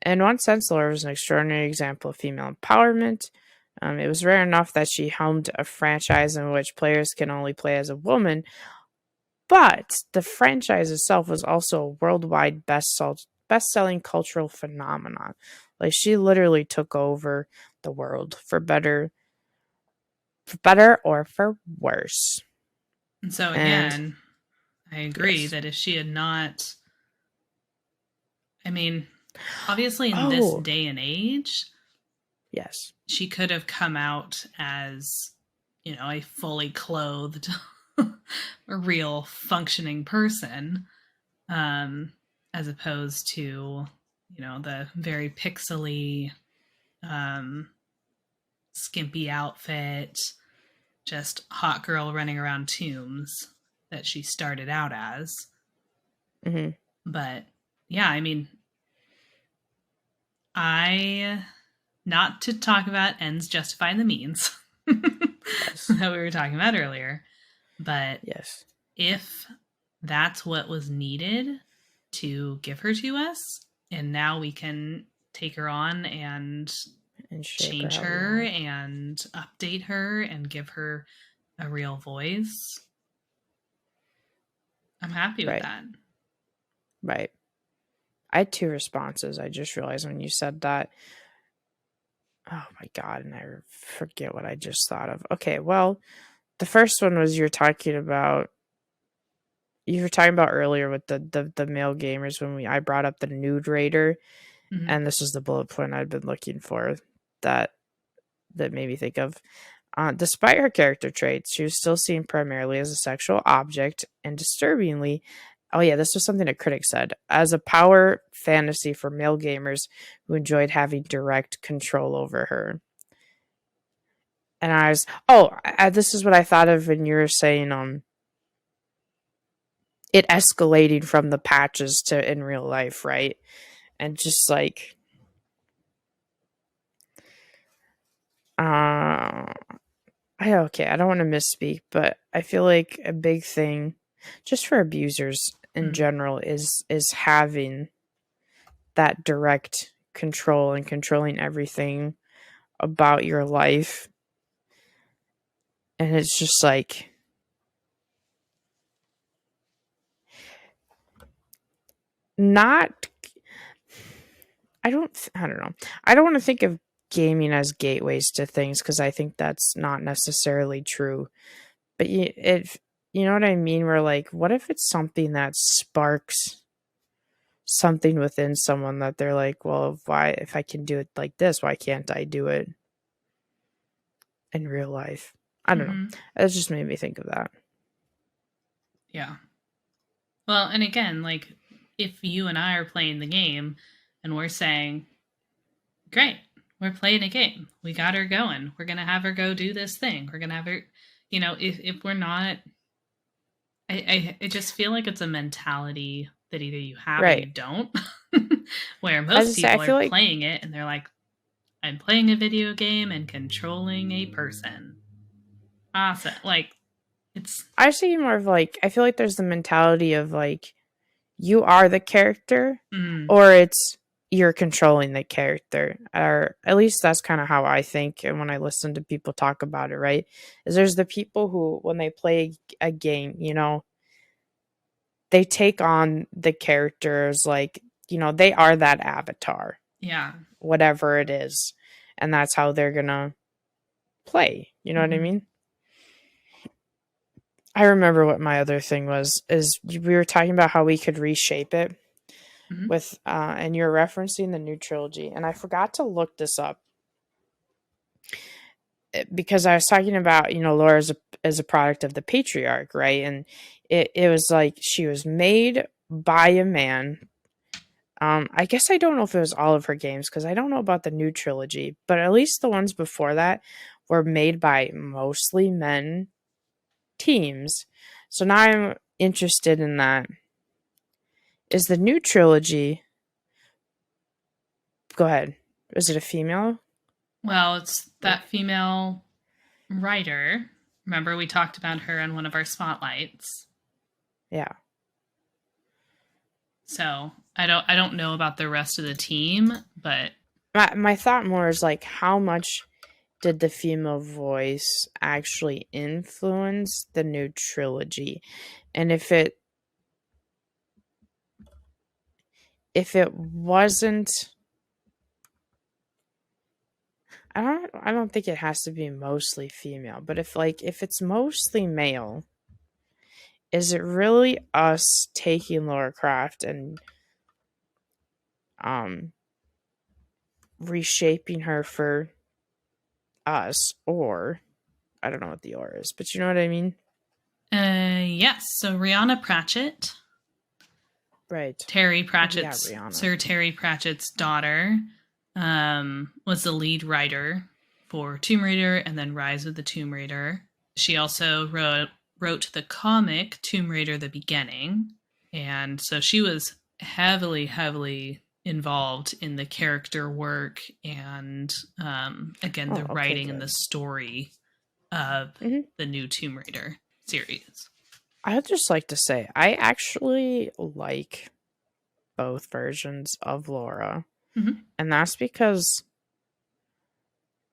In one sense, Laura was an extraordinary example of female empowerment. It was rare enough that she helmed a franchise in which players can only play as a woman, but the franchise itself was also a worldwide best-selling cultural phenomenon. Like she literally took over the world for better or for worse. And so And again, I agree yes. that if she had not, I mean, obviously in this Oh, day and age, yes. she could have come out as, a fully clothed, a real functioning person, as opposed to, the very pixely, skimpy outfit, just hot girl running around tombs that she started out as. Mm-hmm. But yeah, I mean, not to talk about ends justifying the means Yes. that we were talking about earlier, but Yes. if that's what was needed to give her to us, and now we can take her on and change her and update her and give her a real voice, I'm happy with that. Right. I had two responses. I just realized when you said that. Oh my God, and I forget what I just thought of. Okay, well, the first one was you were talking about earlier with the male gamers when I brought up the nude raider, and this is the bullet point I'd been looking for that made me think of. Despite her character traits, she was still seen primarily as a sexual object, and disturbingly, oh yeah, this was something a critic said, as a power fantasy for male gamers who enjoyed having direct control over her. And I was, this is what I thought of when you were saying, it escalating from the patches to in real life, right? And just like, I don't want to misspeak, but I feel like a big thing just for abusers in general is having that direct control and controlling everything about your life. And it's just like not I don't know. I don't want to think of gaming as gateways to things because I think that's not necessarily true. But you know what I mean? Where like, what if it's something that sparks something within someone that they're like, well, why, if I can do it like this, why can't I do it in real life. I don't know. It just made me think of that. Yeah. Well, and again, like, if you and I are playing the game and we're saying, great, we're playing a game. We got her going. We're going to have her go do this thing. We're going to have her, if we're not, I just feel like it's a mentality that either you have or you Right. don't, where As I most say, I people feel are like playing it and they're like, I'm playing a video game and controlling a person. Awesome. Like, it's, I was thinking more of like I feel like there's the mentality of like you are the character, or it's you're controlling the character, or at least that's kind of how I think. And when I listen to people talk about it, right, is there's the people who when they play a game, they take on the characters like they are that avatar, yeah. whatever it is, and that's how they're gonna play. You know what I mean? I remember what my other thing was is we were talking about how we could reshape it with and you're referencing the new trilogy, and I forgot to look this up because I was talking about Laura as a product of the patriarch, right? And it was like she was made by a man. I guess I don't know if it was all of her games because I don't know about the new trilogy, but at least the ones before that were made by mostly men teams. So now I'm interested in that. Is the new trilogy? Go ahead. Is it a female? Well, it's that female writer. Remember, we talked about her in one of our spotlights. Yeah. So I don't know about the rest of the team, but My thought more is like how much did the female voice actually influence the new trilogy? And if it wasn't, I don't think it has to be mostly female, but if it's mostly male, is it really us taking Lara Croft and reshaping her for us, or I don't know what the or is, but you know what I mean? yes. So Rihanna Pratchett, Right. Terry Pratchett's Sir Terry Pratchett's daughter, was the lead writer for Tomb Raider and then Rise of the Tomb Raider. She also wrote the comic Tomb Raider: The Beginning, and so she was heavily involved in the character work and again the writing and the story of the new Tomb Raider series. I would just like to say I actually like both versions of Laura, and that's because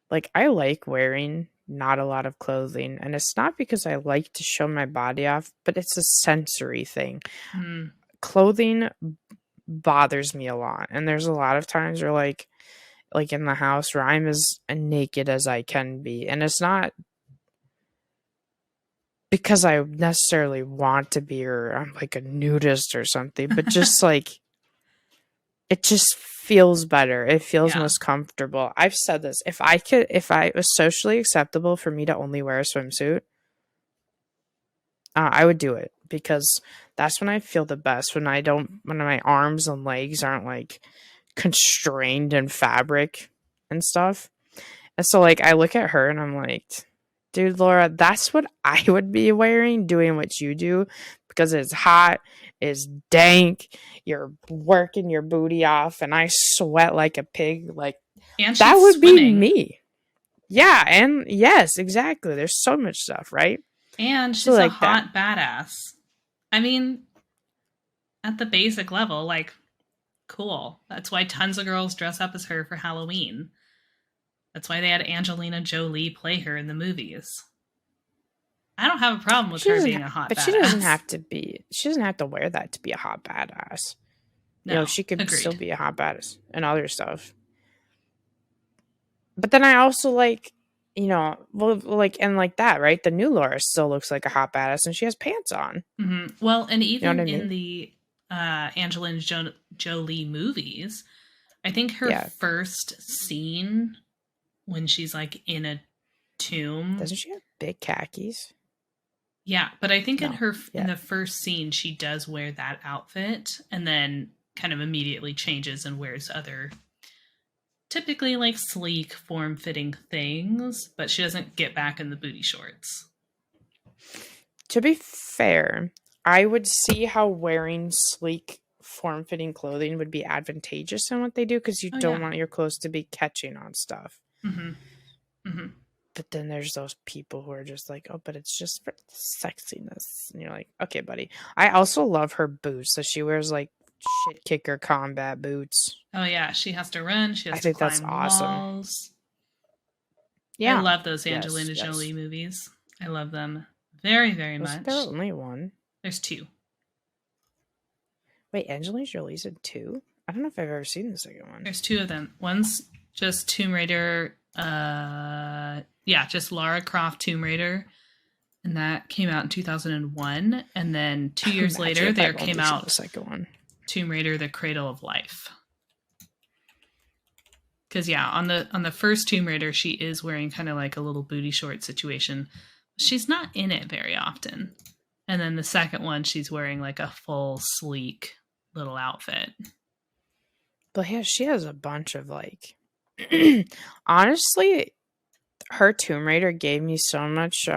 like I like wearing not a lot of clothing, and it's not because I like to show my body off, but it's a sensory thing. Clothing bothers me a lot, and there's a lot of times where like in the house where I'm as naked as I can be, and it's not because I necessarily want to be or I'm like a nudist or something, but just like it just feels better. It feels most comfortable. I've said this. If it was socially acceptable for me to only wear a swimsuit, I would do it because that's when I feel the best. When my arms and legs aren't like constrained in fabric and stuff. And so like I look at her and I'm like, dude, Laura, that's what I would be wearing, doing what you do, because it's hot, it's dank, you're working your booty off, and I sweat like a pig. Like that would swimming. be me. Yeah, and yes, exactly. There's so much stuff, right? And she's a hot badass. I mean, at the basic level, like, cool. That's why tons of girls dress up as her for Halloween. That's why they had Angelina Jolie play her in the movies. I don't have a problem with her being a hot badass. But she doesn't have to be. She doesn't have to wear that to be a hot badass. No, she could still be a hot badass and other stuff. But then I also like, and like that, right? The new Laura still looks like a hot badass, and she has pants on. Well, and even in the Angelina Jolie movies, I think her first scene when she's like in a tomb. Doesn't she have big khakis? Yeah, but I think No. in Yeah. the first scene she does wear that outfit and then kind of immediately changes and wears other typically like sleek form-fitting things, but she doesn't get back in the booty shorts. To be fair, I would see how wearing sleek, form-fitting clothing would be advantageous in what they do because you don't want your clothes to be catching on stuff. Mm-hmm. Mm-hmm. But then there's those people who are just like, oh, but it's just for sexiness. And you're like, okay, buddy. I also love her boots. So she wears like shit kicker combat boots. Oh yeah, she has to run. She has I to think that's climb awesome. walls. I Yeah. love those Yes. Angelina Yes. Jolie movies. I love them very, very Was much. there only one? There's two. Wait, Angelina Jolie's in two? I don't know if I've ever seen the second one. There's two of them. One's just Tomb Raider. Just Lara Croft Tomb Raider, and that came out in 2001. And then 2 years later, there came out the second one, Tomb Raider: The Cradle of Life. Because on the first Tomb Raider, she is wearing kind of like a little booty short situation. She's not in it very often. And then the second one, she's wearing like a full sleek little outfit. But yeah, she has a bunch of like. Honestly, her Tomb Raider gave me so much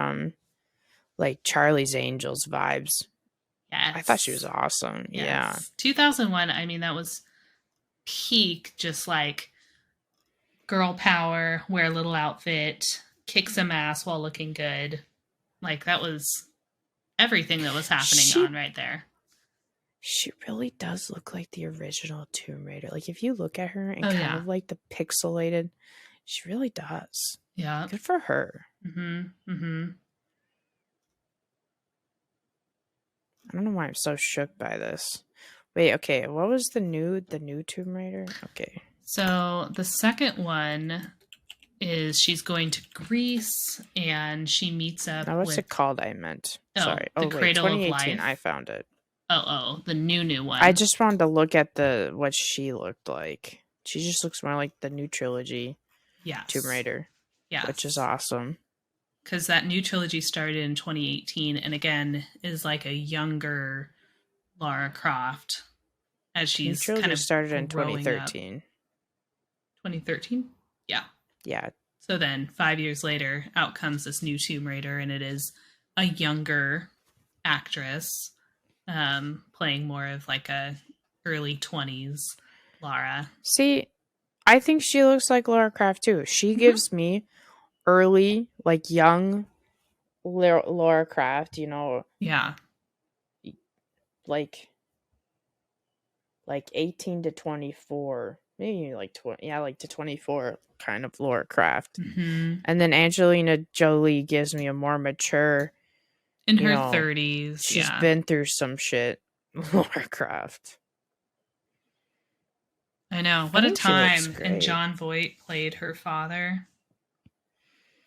like Charlie's Angels vibes. Yes. I thought she was awesome. Yes. Yeah. 2001, I mean, that was peak, just like girl power, wear a little outfit, kick some ass while looking good. Like that was everything that was happening on right there. She really does look like the original Tomb Raider. Like if you look at her and kind of like the pixelated, she really does. Yeah. Good for her. Mm-hmm. Mm-hmm. I don't know why I'm so shook by this. Wait, okay. What was the new Tomb Raider? Okay. So the second one is she's going to Greece and she meets up with... What's it called? I meant. Sorry. The Cradle of 2018. Life. I found it. The new one. I just wanted to look at what she looked like. She just looks more like the new trilogy. Yes. Tomb Raider. Yeah. Which is awesome. Because that new trilogy started in 2018 and again is like a younger Lara Croft as she's kind of started in 2013. 2013? Yeah. Yeah. So then 5 years later, out comes this new Tomb Raider, and it is a younger actress playing more of like a early 20s Lara. See, I think she looks like Lara Croft too. She gives me early, like young Lara Croft, you know. Yeah. Like 18 to 24. Maybe like 20. Yeah, like to 24 kind of Lara Croft. Mm-hmm. And then Angelina Jolie gives me a more mature, in her 30s. She's been through some shit. Lara Croft. I know. What a time. And John Voight played her father.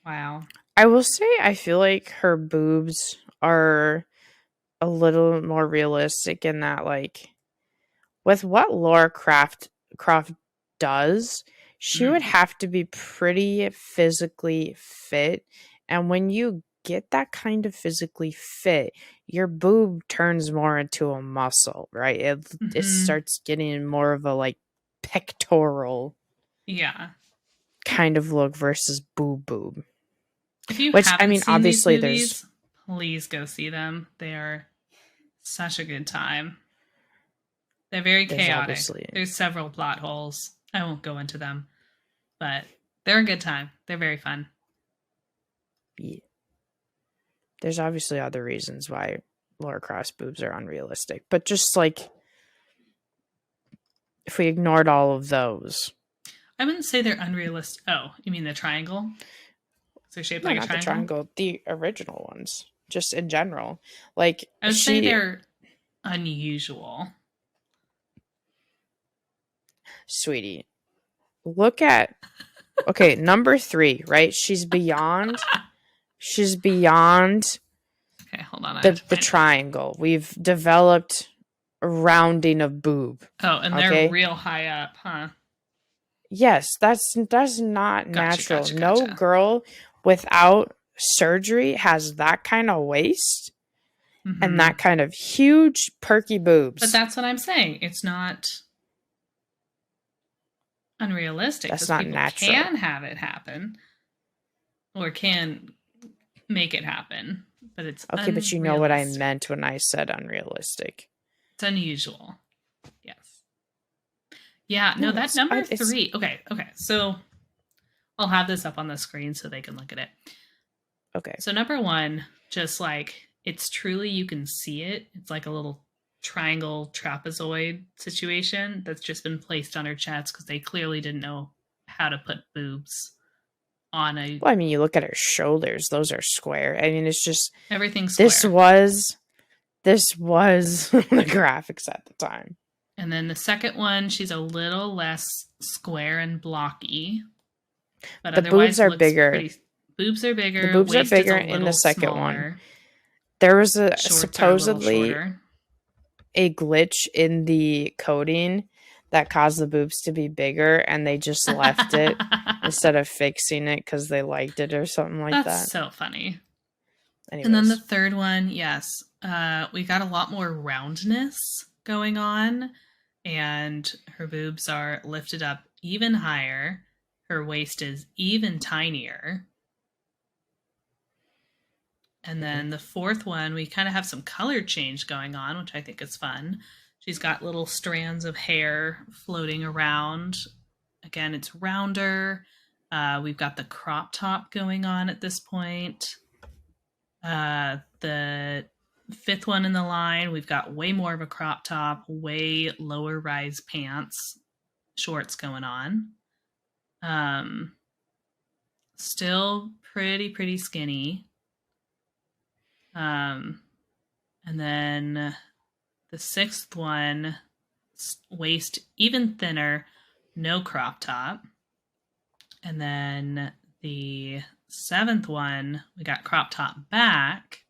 Wow. I will say I feel like her boobs are a little more realistic in that, like, with what Lara Croft does, she would have to be pretty physically fit. And when you get that kind of physically fit, your boob turns more into a muscle, right? It starts getting more of a like pectoral kind of look versus boob. If you haven't seen obviously these movies, please go see them. They are such a good time. They're very chaotic. There's several plot holes. I won't go into them, but they're a good time. They're very fun. Yeah. There's obviously other reasons why Lara Croft's boobs are unrealistic, but just like if we ignored all of those, I wouldn't say they're unrealistic. Oh, you mean the triangle? So they're shaped like a triangle? The triangle, the original ones, just in general. Like I would say they're unusual. Sweetie, look at number 3, right? She's beyond okay, hold on. The triangle. We've developed a rounding of boob. Oh, and they're real high up, huh? Yes, that's not natural. Gotcha. No girl without surgery has that kind of waist and Mm-hmm. that kind of huge perky boobs. But that's what I'm saying. It's not unrealistic That's because not people natural. can have it happen or can make it happen, but it's Okay, but you know what I meant when I said unrealistic. It's unusual. Yes. Yeah, no, that number 3. Okay. So I'll have this up on the screen so they can look at it. Okay. So number 1, just like it's truly you can see it. It's like a little triangle trapezoid situation that's just been placed on her chest because they clearly didn't know how to put boobs on a. Well, I mean, you look at her shoulders; those are square. I mean, it's just everything's square. This was the graphics at the time. And then the second one, she's a little less square and blocky, but the boobs are bigger. Boobs are bigger. The boobs are bigger in the second smaller. one. There was supposedly a glitch in the coding that caused the boobs to be bigger, and they just left it instead of fixing it because they liked it or something like that. That's so funny. Anyways. And then the third one, yes, we got a lot more roundness going on, and her boobs are lifted up even higher. Her waist is even tinier. And then the fourth one, we kind of have some color change going on, which I think is fun. She's got little strands of hair floating around. Again, it's rounder. We've got the crop top going on at this point. The fifth one in the line, we've got way more of a crop top, way lower rise pants, shorts going on. Still pretty skinny. And then the sixth one, waist even thinner, no crop top. And then the seventh one, we got crop top back.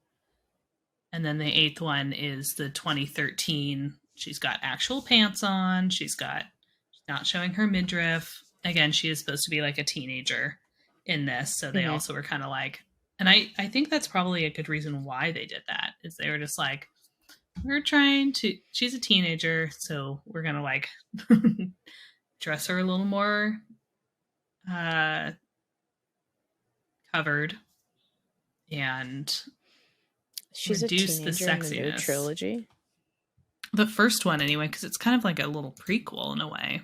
And then the eighth one is the 2013. She's got actual pants on. She's not showing her midriff. Again, she is supposed to be like a teenager in this. So they also were kind of like, and I think that's probably a good reason why they did that, is they were just like, she's a teenager, so we're going to like dress her a little more covered and she's reduce the sexiness. In the new trilogy? The first one anyway, because it's kind of like a little prequel in a way.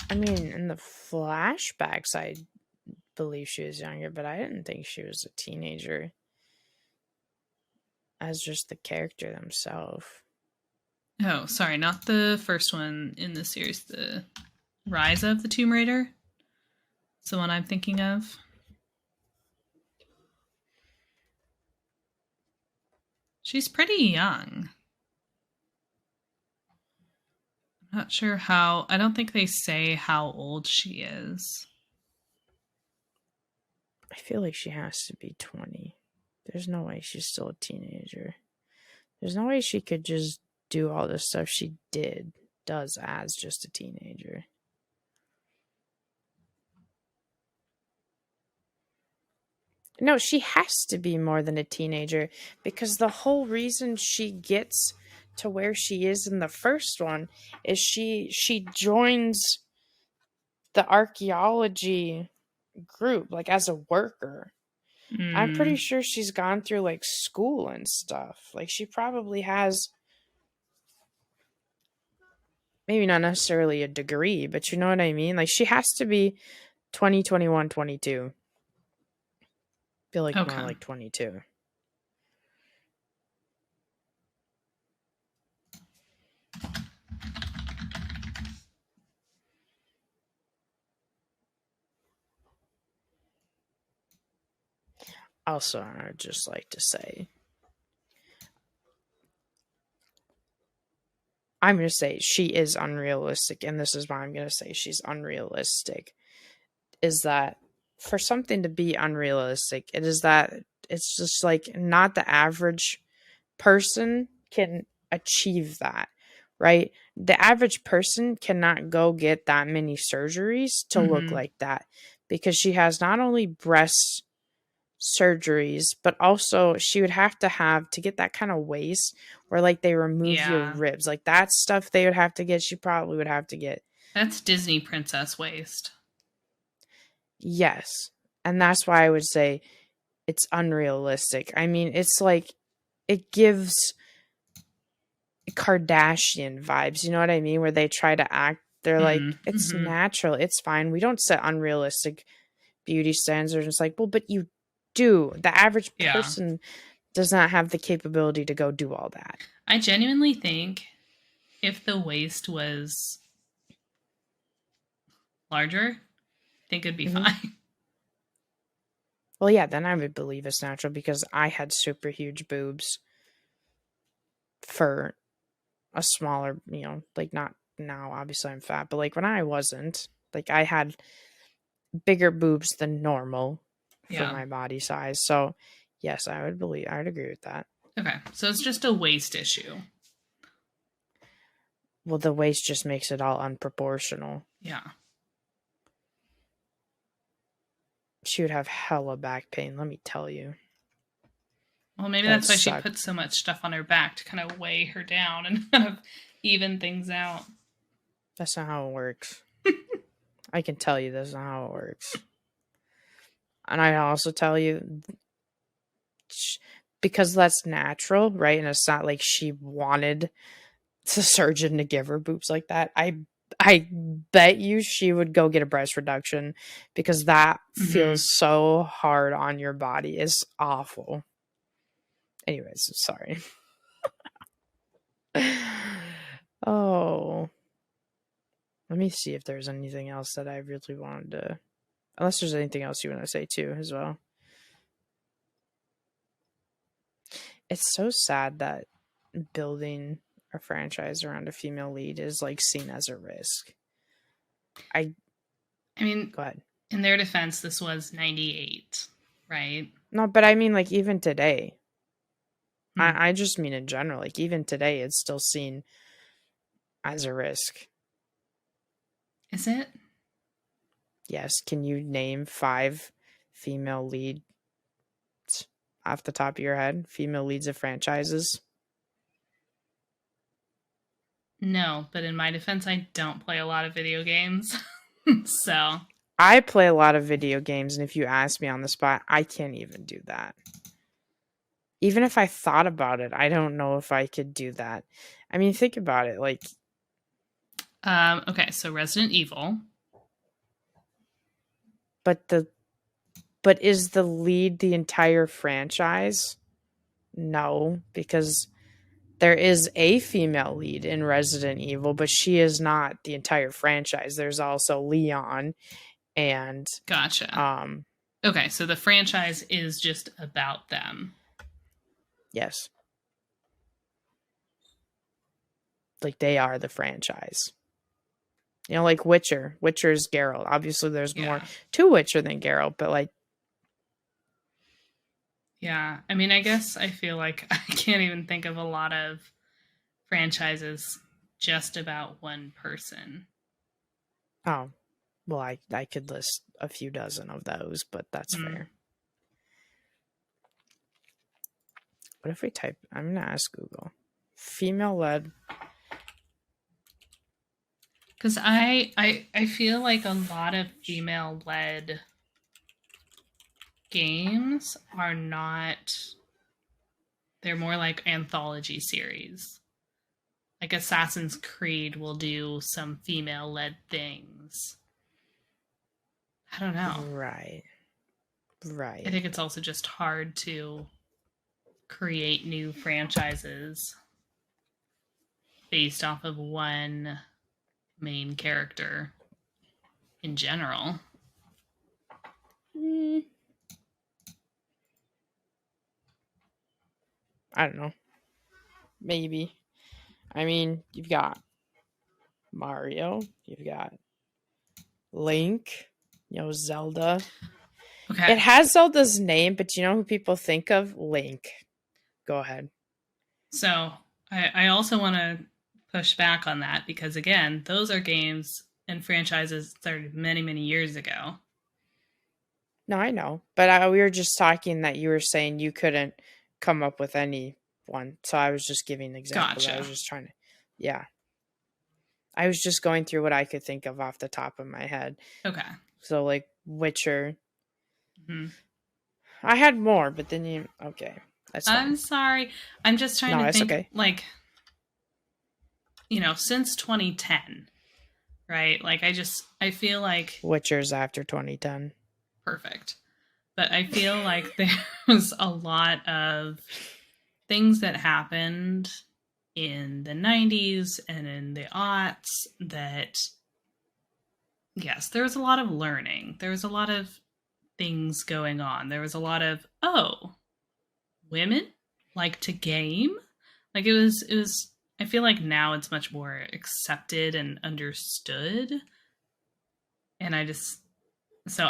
I mean, in the flashbacks, I believe she was younger, but I didn't think she was a teenager as just the character themselves. Oh, sorry, not the first one in the series. The Rise of the Tomb Raider. It's the one I'm thinking of. She's pretty young. I'm not sure how. I don't think they say how old she is. I feel like she has to be 20. There's no way she's still a teenager. There's no way she could just do all the stuff she does as just a teenager. No, she has to be more than a teenager, because the whole reason she gets to where she is in the first one is she joins the archaeology group, like as a worker. I'm pretty sure she's gone through like school and stuff. Like she probably has, maybe not necessarily a degree, but you know what I mean? Like she has to be 20, 21, 22. I feel like more like 22. Also, I'd just like to say, I'm going to say she is unrealistic, and this is why I'm going to say she's unrealistic, is that for something to be unrealistic, it is that it's just like not the average person can achieve that. right? The average person cannot go get that many surgeries to look Mm-hmm. like that because she has not only breast surgeries, but also she would have to get that kind of waist where like they remove your Yeah. ribs. Like that stuff they would have to get, she probably would have to get. That's Disney princess waist. Yes. And that's why I would say it's unrealistic. I mean, it's like it gives Kardashian vibes, you know what I mean? Where they try to act, they're like, it's Mm-hmm. natural, it's fine. We don't set unrealistic beauty standards. It's like, well, but you do. The average Yeah. person does not have the capability to go do all that. I genuinely think if the waist was larger, I think it'd be Hmm. fine. Well, yeah, then I would believe it's natural because I had super huge boobs for a smaller, like not now, obviously I'm fat, but like when I wasn't, like I had bigger boobs than normal for Yeah. my body size. So, yes, I would agree with that. Okay. So it's just a waist issue. Well, the waist just makes it all unproportional. Yeah. She would have hella back pain, let me tell you. Well, maybe That would that's why she suck. puts so much stuff on her back to kind of weigh her down and kind of even things out. That's not how it works. I can tell you that's not how it works. And I also tell you, because that's natural, right? And it's not like she wanted the surgeon to give her boobs like that. I bet you she would go get a breast reduction because that Mm-hmm. feels so hard on your body. It's awful. Anyways, sorry. Oh, let me see if there's anything else that I really wanted to. Unless there's anything else you want to say too, as well. It's so sad that building a franchise around a female lead is like seen as a risk. I I mean, Go ahead. in their defense, this was 98, right? No, but I mean like even today. Hmm. I just mean in general. Like even today, it's still seen as a risk. Is it? Yes. Can you name 5 female leads off the top of your head? Female leads of franchises. No, but in my defense, I don't play a lot of video games. So, I play a lot of video games, and if you ask me on the spot, I can't even do that. Even if I thought about it, I don't know if I could do that. I mean, think about it. Like, okay, so Resident Evil. but the but is the lead the entire franchise? No, because there is a female lead in Resident Evil, but she is not the entire franchise. There's also Leon and Gotcha. um Okay, so the franchise is just about them. yes, like they are the franchise. Like Witcher. Witcher is Geralt. Obviously there's more Yeah. to Witcher than Geralt, but like Yeah. I mean, I guess I feel like I can't even think of a lot of franchises just about one person. oh, well I could list a few dozen of those, but that's Hmm. fair. What if we type I'm gonna ask Google. Female led. Because I feel like a lot of female led games are not, they're more like anthology series. Like Assassin's Creed will do some female led things. I don't know. Right. I Right. think it's also just hard to create new franchises based off of one main character in general. Mm, I don't know. Maybe. I mean, you've got Mario, you've got Link, Zelda. It Okay. has Zelda's name, but you know who people think of? Link. Go ahead. So I also want to push back on that because, again, those are games and franchises started many, many years ago. No, I know. But we were just talking that you were saying you couldn't come up with any one. So I was just giving examples. I Gotcha. was just trying to, yeah. I was just going through what I could think of off the top of my head. Okay. So, like, Witcher. Mm-hmm. I had more, but then okay. That's fine. I'm sorry. I'm just trying No, to it's think, okay. like, since 2010, right? Like, I feel like, Witcher's after 2010. perfect. But I feel like there's a lot of things that happened in the 90s and in the aughts that, yes, there was a lot of learning. There was a lot of things going on. There was a lot of, oh, women like to game. Like it was I feel like now it's much more accepted and understood. And I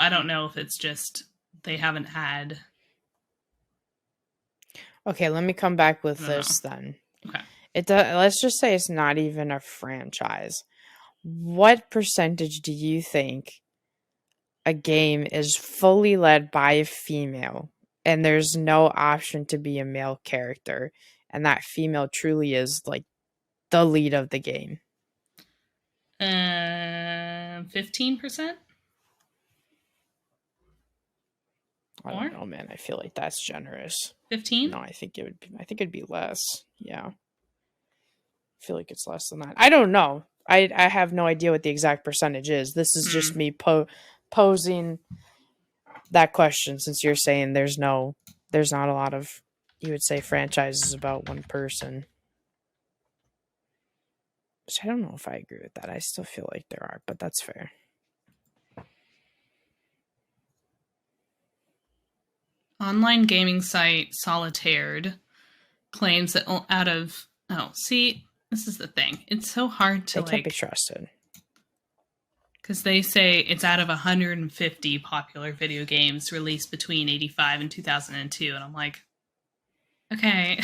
don't know if it's just they haven't had. Okay, let me come back with I don't this know. then. Okay. Let's just say it's not even a franchise. What percentage do you think a game is fully led by a female and there's no option to be a male character and that female truly is like the lead of the game? 15%? I More? don't know, man. I feel like that's generous. 15? No, I think it'd be less. Yeah. I feel like it's less than that. I don't know. I have no idea what the exact percentage is. This is just me posing that question since you're saying there's not a lot of, you would say, franchises about one person. Which I don't know if I agree with that. I still feel like there are, but that's fair. Online gaming site Solitaire claims that this is the thing. It's so hard to They can't be trusted. because they say it's out of 150 popular video games released between 85 and 2002. And I'm like, okay,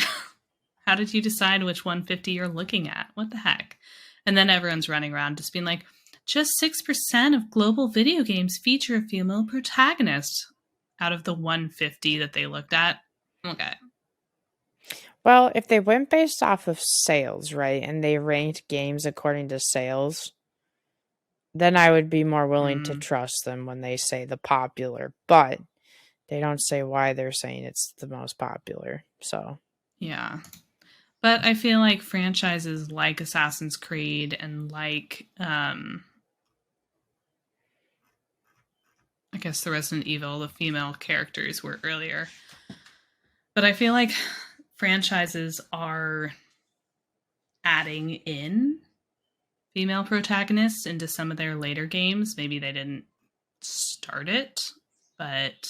how did you decide which 150 you're looking at? What the heck? And then everyone's running around just being like, just 6% of global video games feature a female protagonist out of the 150 that they looked at. Okay. Well, if they went based off of sales, right, and they ranked games according to sales, then I would be more willing to trust them when they say the popular. But they don't say why they're saying it's the most popular. So yeah. But I feel like franchises like Assassin's Creed and like I guess the Resident Evil, the female characters were earlier. But I feel like franchises are adding in female protagonists into some of their later games. Maybe they didn't start it, but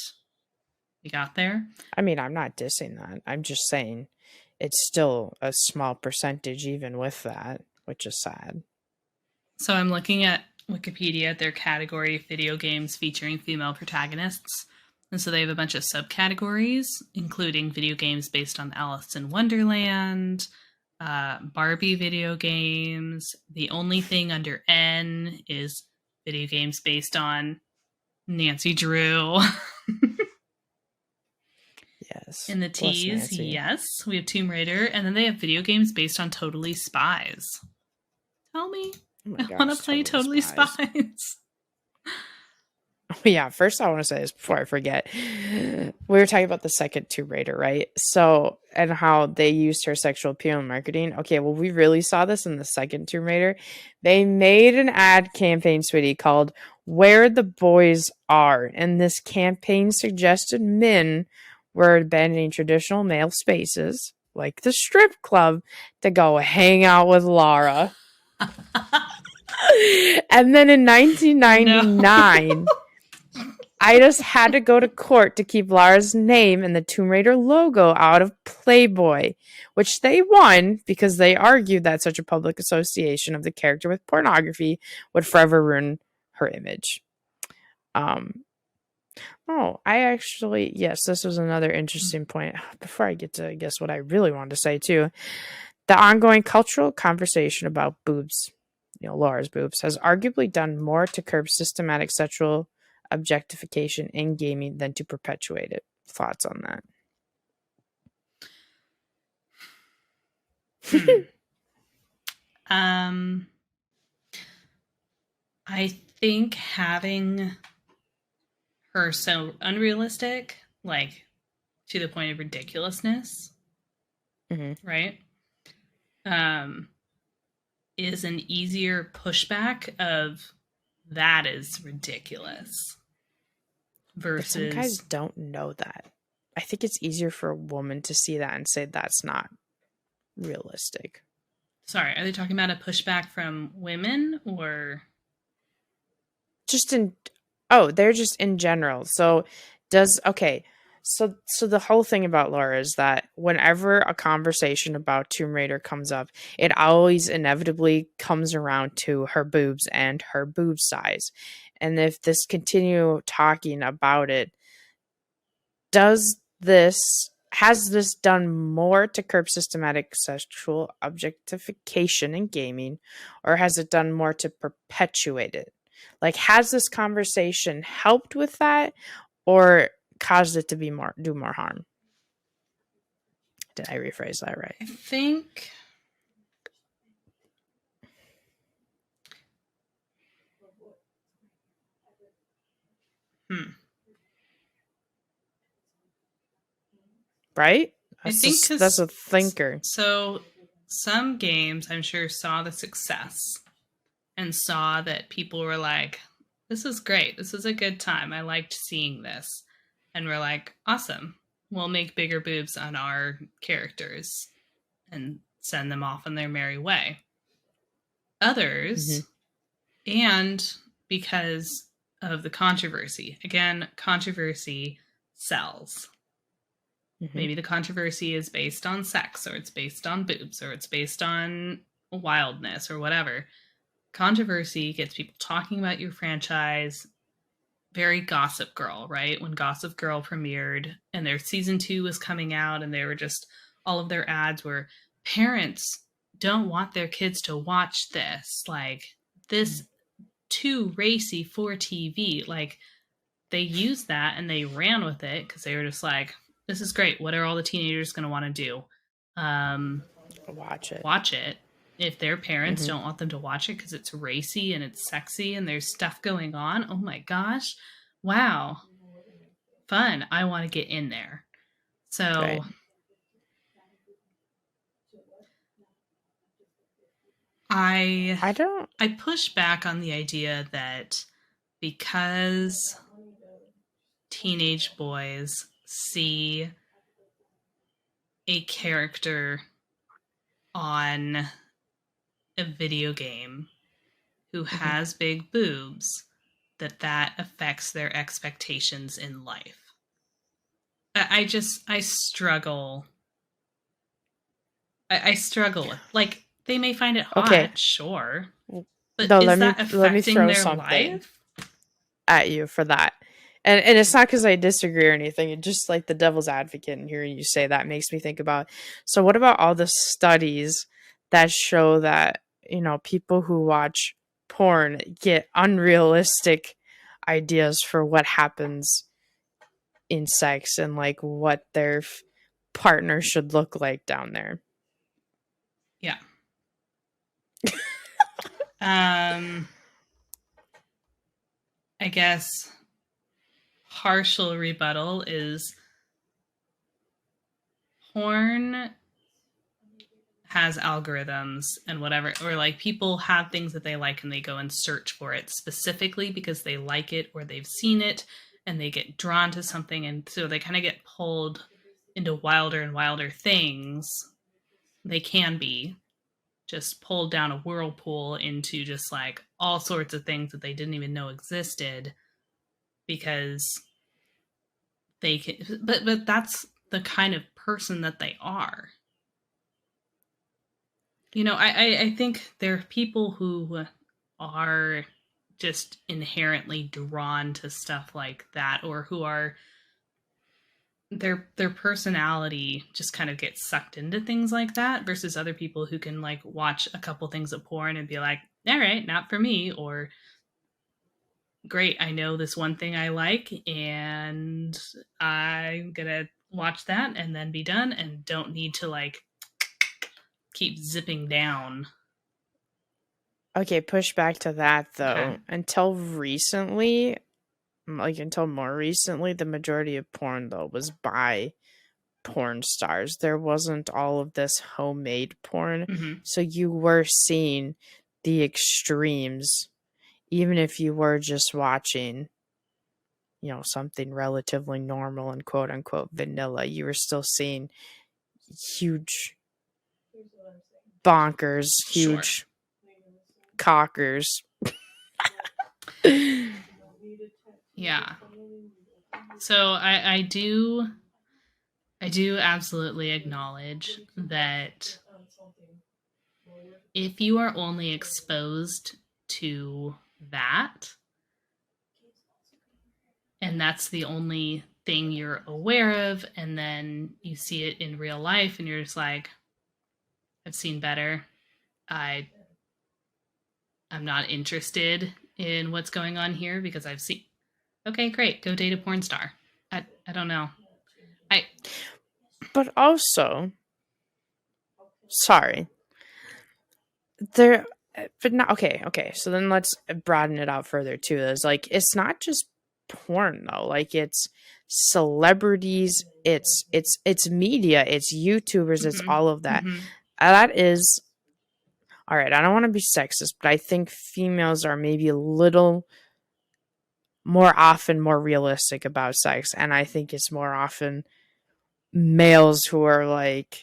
we got there. I mean, I'm not dissing that. I'm just saying it's still a small percentage even with that, which is sad. So I'm looking at Wikipedia, their category of video games featuring female protagonists. And so they have a bunch of subcategories, including video games based on Alice in Wonderland, Barbie video games. The only thing under N is video games based on Nancy Drew. Yes. In the T's, yes, we have Tomb Raider, and then they have video games based on Totally Spies. Tell me, I want to play Totally Spies. Yeah, first I want to say this before I forget. We were talking about the second Tomb Raider, right? So, and how they used her sexual appeal in marketing. Okay, well, we really saw this in the second Tomb Raider. They made an ad campaign, sweetie, called Where the Boys Are. And this campaign suggested men were abandoning traditional male spaces, like the strip club, to go hang out with Lara. And then in 1999... I just had to go to court to keep Lara's name and the Tomb Raider logo out of Playboy, which they won because they argued that such a public association of the character with pornography would forever ruin her image. Yes, this was another interesting point. Before I get to, I guess, what I really wanted to say too, The ongoing cultural conversation about boobs, Laura's boobs, has arguably done more to curb systematic sexual objectification in gaming than to perpetuate it. Thoughts on that? Um, I think having her so unrealistic, like to the point of ridiculousness, right? Um, is an easier pushback of that is ridiculous But some guys versus. don't know that. I think it's easier for a woman to see that and say that's not realistic. Sorry, are they talking about a pushback from women or Just in they're just in general. So so the whole thing about Laura is that whenever a conversation about Tomb Raider comes up, it always inevitably comes around to her boobs and her boob size. And if this continue talking about it, has this done more to curb systematic sexual objectification in gaming, or has it done more to perpetuate it? Like, has this conversation helped with that, or caused it to do more harm? Did I rephrase that right? I think Right? I think That's because a thinker. so some games I'm sure saw the success and saw that people were like, this is great. This is a good time. I liked seeing this. And we're like, awesome. We'll make bigger boobs on our characters and send them off on their merry way. Others, and because of the controversy, again, controversy sells. Maybe the controversy is based on sex, or it's based on boobs, or it's based on wildness, or whatever. Controversy gets people talking about your franchise. Very Gossip Girl, right? When Gossip Girl premiered and their season 2 was coming out, and they were just all of their ads were parents don't want their kids to watch this. Like, this too racy for TV. Like, they used that and they ran with it because they were just like, this is great. What are all the teenagers going to want to do? Watch it. Watch it. If their parents don't want them to watch it because it's racy and it's sexy and there's stuff going on, oh my gosh, wow, fun. I want to get in there. So Right. I push back on the idea that because teenage boys see a character on a video game who has big boobs, that affects their expectations in life. I struggle. I struggle with, like, they may find it hot, sure, but No, is that let me affecting throw their something life? at you for that. And it's not because I disagree or anything. It's just like the devil's advocate, and hearing you say that makes me think about, so what about all the studies that show that, people who watch porn get unrealistic ideas for what happens in sex and like what their partner should look like down there? Yeah. I guess partial rebuttal is porn has algorithms and whatever, or like people have things that they like and they go and search for it specifically because they like it or they've seen it and they get drawn to something, and so they kind of get pulled into wilder and wilder things. They can be just pulled down a whirlpool into just like all sorts of things that they didn't even know existed because they can, but that's the kind of person that they are. I think there are people who are just inherently drawn to stuff like that, or who are their personality just kind of gets sucked into things like that versus other people who can like watch a couple things of porn and be like, all right, not for me, or great, I know this one thing I like and I'm gonna watch that and then be done and don't need to like keep zipping down. Okay, push back to that Okay. though. Until more recently, the majority of porn though was by porn stars. There wasn't all of this homemade porn. Mm-hmm. So you were seeing the extremes, even if you were just watching, something relatively normal and quote unquote vanilla, you were still seeing huge bonkers, Sure. huge cockers. Yeah. So I do absolutely acknowledge that if you are only exposed to that and that's the only thing you're aware of and then you see it in real life and you're just like, I've seen better. I I'm not interested in what's going on here because I've seen. Okay, great. Go date a porn star. I don't know. I But also, sorry, there, but not okay. So then let's broaden it out further too. It's like it's not just porn though. Like it's celebrities, it's media, it's YouTubers, it's mm-hmm, all of that. mm-hmm, That is all right. I don't want to be sexist, but I think females are maybe a little more often more realistic about sex, and I think it's more often males who are like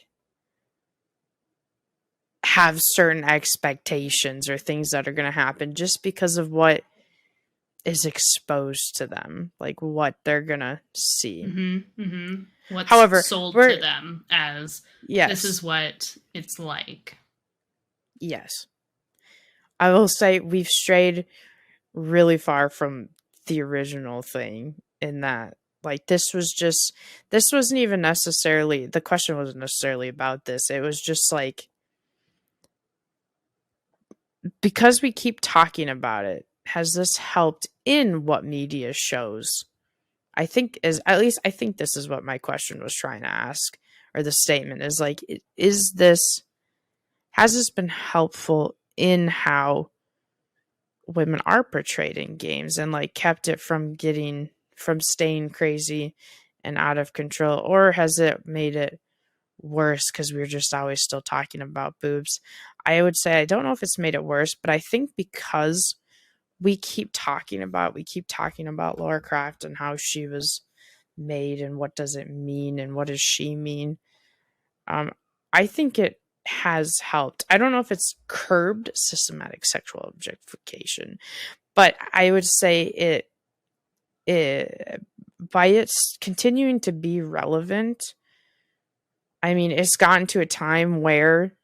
have certain expectations or things that are going to happen just because of what is exposed to them, like what they're going to see. mm-hmm, mm-hmm. What's However, sold to we're them as this yes, is what it's like. yes. I will say we've strayed really far from the original thing in that like this wasn't even necessarily the question wasn't necessarily about this. It was just like because we keep talking about it, has this helped in what media shows? I think is at least I think this is what my question was trying to ask, or the statement is like, is this has this been helpful in how women are portrayed in games and like kept it from staying crazy and out of control, or has it made it worse because we're just always still talking about boobs? I would say I don't know if it's made it worse, but I think because we keep talking about Lara Croft and how she was made and what does it mean and what does she mean. Um, I think it has helped. I don't know if it's curbed systematic sexual objectification, but I would say it by its continuing to be relevant. I mean, it's gotten to a time where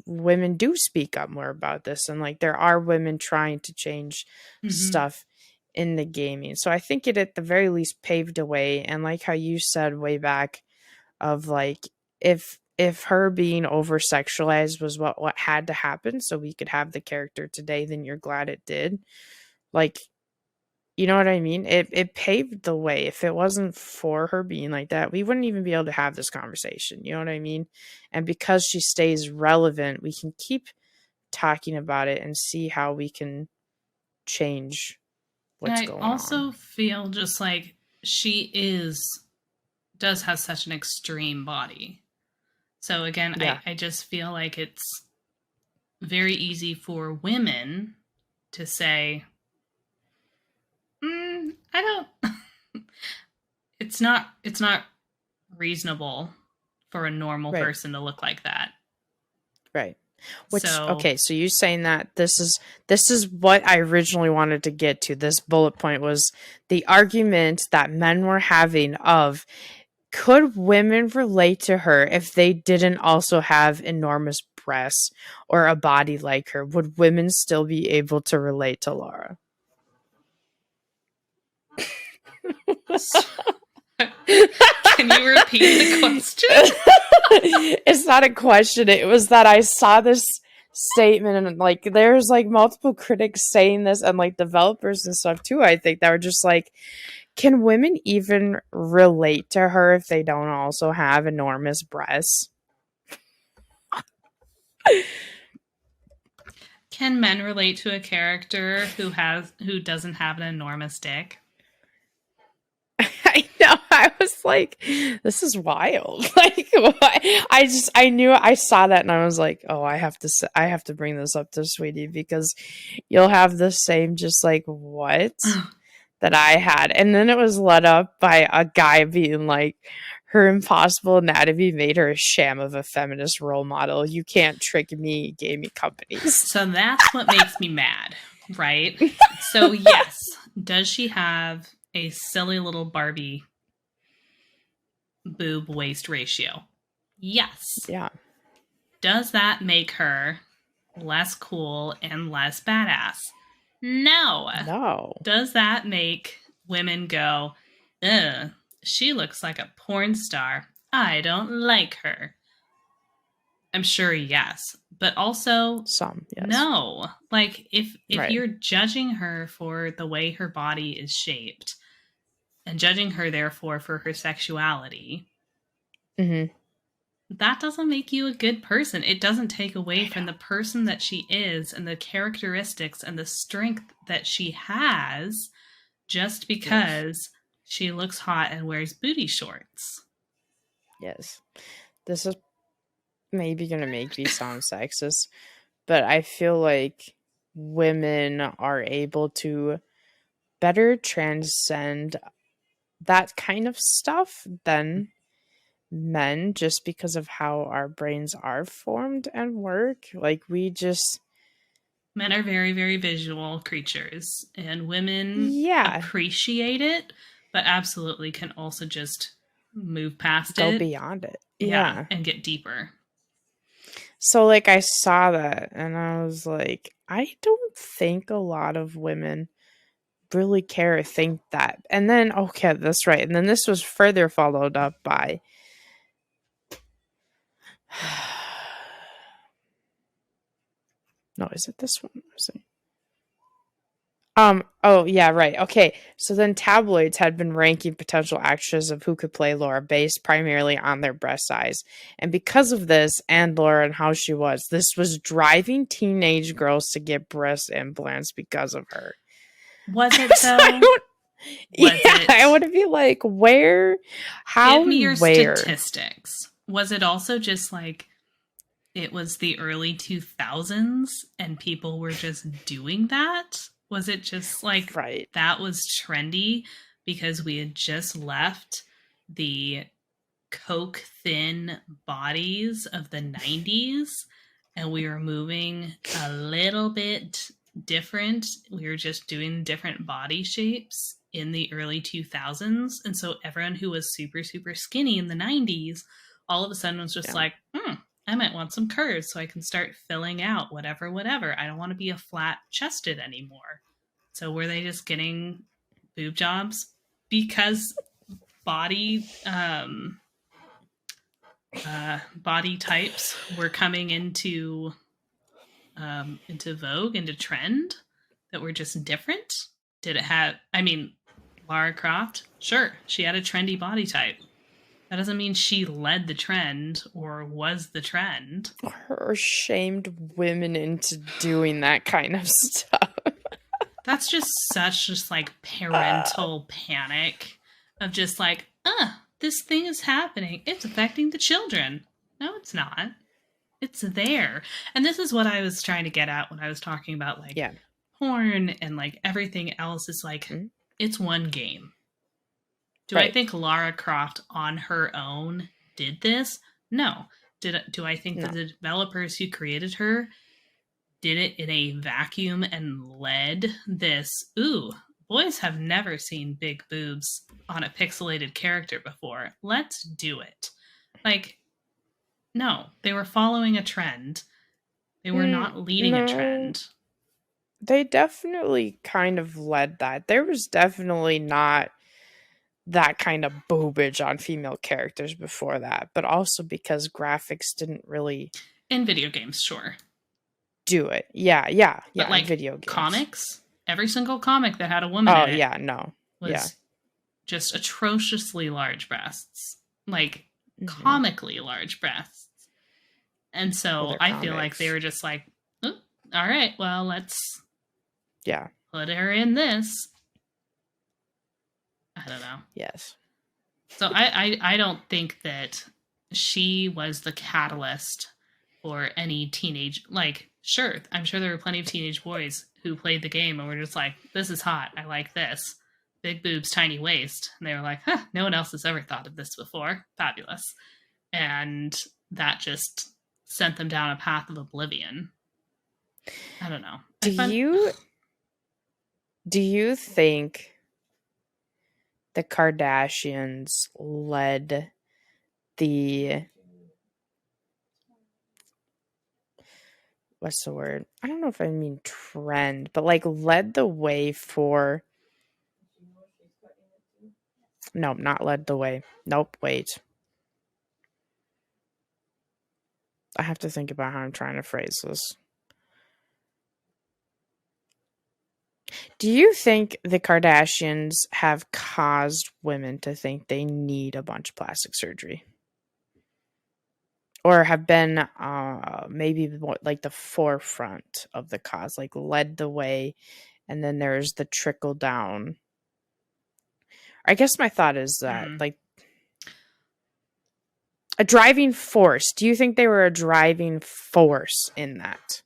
women do speak up more about this and like there are women trying to change Mm-hmm. stuff in the gaming. So I think it at the very least paved a way, and like how you said way back of like if her being over sexualized was what had to happen so we could have the character today, then you're glad it did. Like, you know what I mean? It paved the way. If it wasn't for her being like that, we wouldn't even be able to have this conversation. You know what I mean? And because she stays relevant, we can keep talking about it and see how we can change And what's I going on. also feel just like she does have such an extreme body. So again, Yeah. I just feel like it's very easy for women to say, I don't. It's not reasonable for a normal Right. person to look like that. Right. Which So, okay, so you saying that this is what I originally wanted to get to. This bullet point was the argument that men were having of could women relate to her if they didn't also have enormous breasts or a body like her? Would women still be able to relate to Laura? Can you repeat the question? It's not a question. It was that I saw this statement and like there's like multiple critics saying this and like developers and stuff too, I think, that were just like, can women even relate to her if they don't also have enormous breasts? Can men relate to a character who doesn't have an enormous dick? I know. I was like, this is wild. Like, what? I knew, I saw that and I was like, oh, I have to bring this up to Sweetie because you'll have the same, just like, what? That I had. And then it was led up by a guy being like, her impossible anatomy made her a sham of a feminist role model. You can't trick me, gave me companies. So that's what makes me mad, right? So yes, does she have a silly little Barbie boob waist ratio? Yes. Yeah. Does that make her less cool and less badass? No. No. Does that make women go, ugh, she looks like a porn star. I don't like her. I'm sure yes. But also Some, yes. no. Like if Right. you're judging her for the way her body is shaped and judging her therefore for her sexuality, Mm-hmm. that doesn't make you a good person. It doesn't take away from the person that she is and the characteristics and the strength that she has just because she looks hot and wears booty shorts. Yes. This is maybe going to make me sound sexist, but I feel like women are able to better transcend that kind of stuff than men, just because of how our brains are formed and work. Like, we just, Men are very, very visual creatures, and women yeah, appreciate it, but absolutely can also just move past go it. beyond it. Yeah, and get deeper. So, like, I saw that and I was like, I don't think a lot of women really care or think that. And then, okay, that's right. And then this was further followed up by no, is it this one? Oh yeah, right. Okay. So then tabloids had been ranking potential actresses of who could play Laura based primarily on their breast size. And because of this and Laura and how she was, this was driving teenage girls to get breast implants because of her. Was it though? I want to be like, where? How? Give me your where? statistics. Was it also just like it was the early 2000s and people were just doing that? Was it just like that was trendy because we had just left the Coke thin bodies of the 90s and we were moving a little bit different? We were just doing different body shapes in the early 2000s. And so everyone who was super, super skinny in the 90s all of a sudden was just like, I might want some curves so I can start filling out whatever. I don't want to be a flat chested anymore. So were they just getting boob jobs because body types were coming into vogue, into trend, that were just different? Did it have, I mean, Lara Croft, sure, she had a trendy body type. That doesn't mean she led the trend or was the trend. Or shamed women into doing that kind of stuff. That's just such just like parental panic of just like, this thing is happening. It's affecting the children. No, it's not. It's there. And this is what I was trying to get at when I was talking about like porn and like everything else is like, it's one game. Do I think Lara Croft on her own did this? No. Do I think that the developers who created her did it in a vacuum and led this, boys have never seen big boobs on a pixelated character before. Let's do it. Like, no. They were following a trend. They were not leading a trend. They definitely kind of led that. There was definitely not that kind of boobage on female characters before that, but also because graphics didn't really In video games, sure. do it. Yeah, yeah, But yeah, in like video games. comics, every single comic that had a woman Oh, in it yeah, no. Yeah. was just atrociously large breasts. Like Mhm. comically large breasts. And Well, so they're I feel like they comics. were just like, "Oh, all right, well, let's Yeah. put her in this." I don't know. Yes. So I don't think that she was the catalyst for any teenage, like, sure, I'm sure there were plenty of teenage boys who played the game and were just like, this is hot, I like this. Big boobs, tiny waist. And they were like, huh, no one else has ever thought of this before. Fabulous. And that just sent them down a path of oblivion. I don't know. Do you think the Kardashians led the what's the word? I don't know if I mean trend, but like led the way for no, not led the way. Nope, wait. I have to think about how I'm trying to phrase this. Do you think the Kardashians have caused women to think they need a bunch of plastic surgery? Or have been maybe like the forefront of the cause, like led the way, and then there's the trickle down. I guess my thought is that like a driving force. Do you think they were a driving force in that?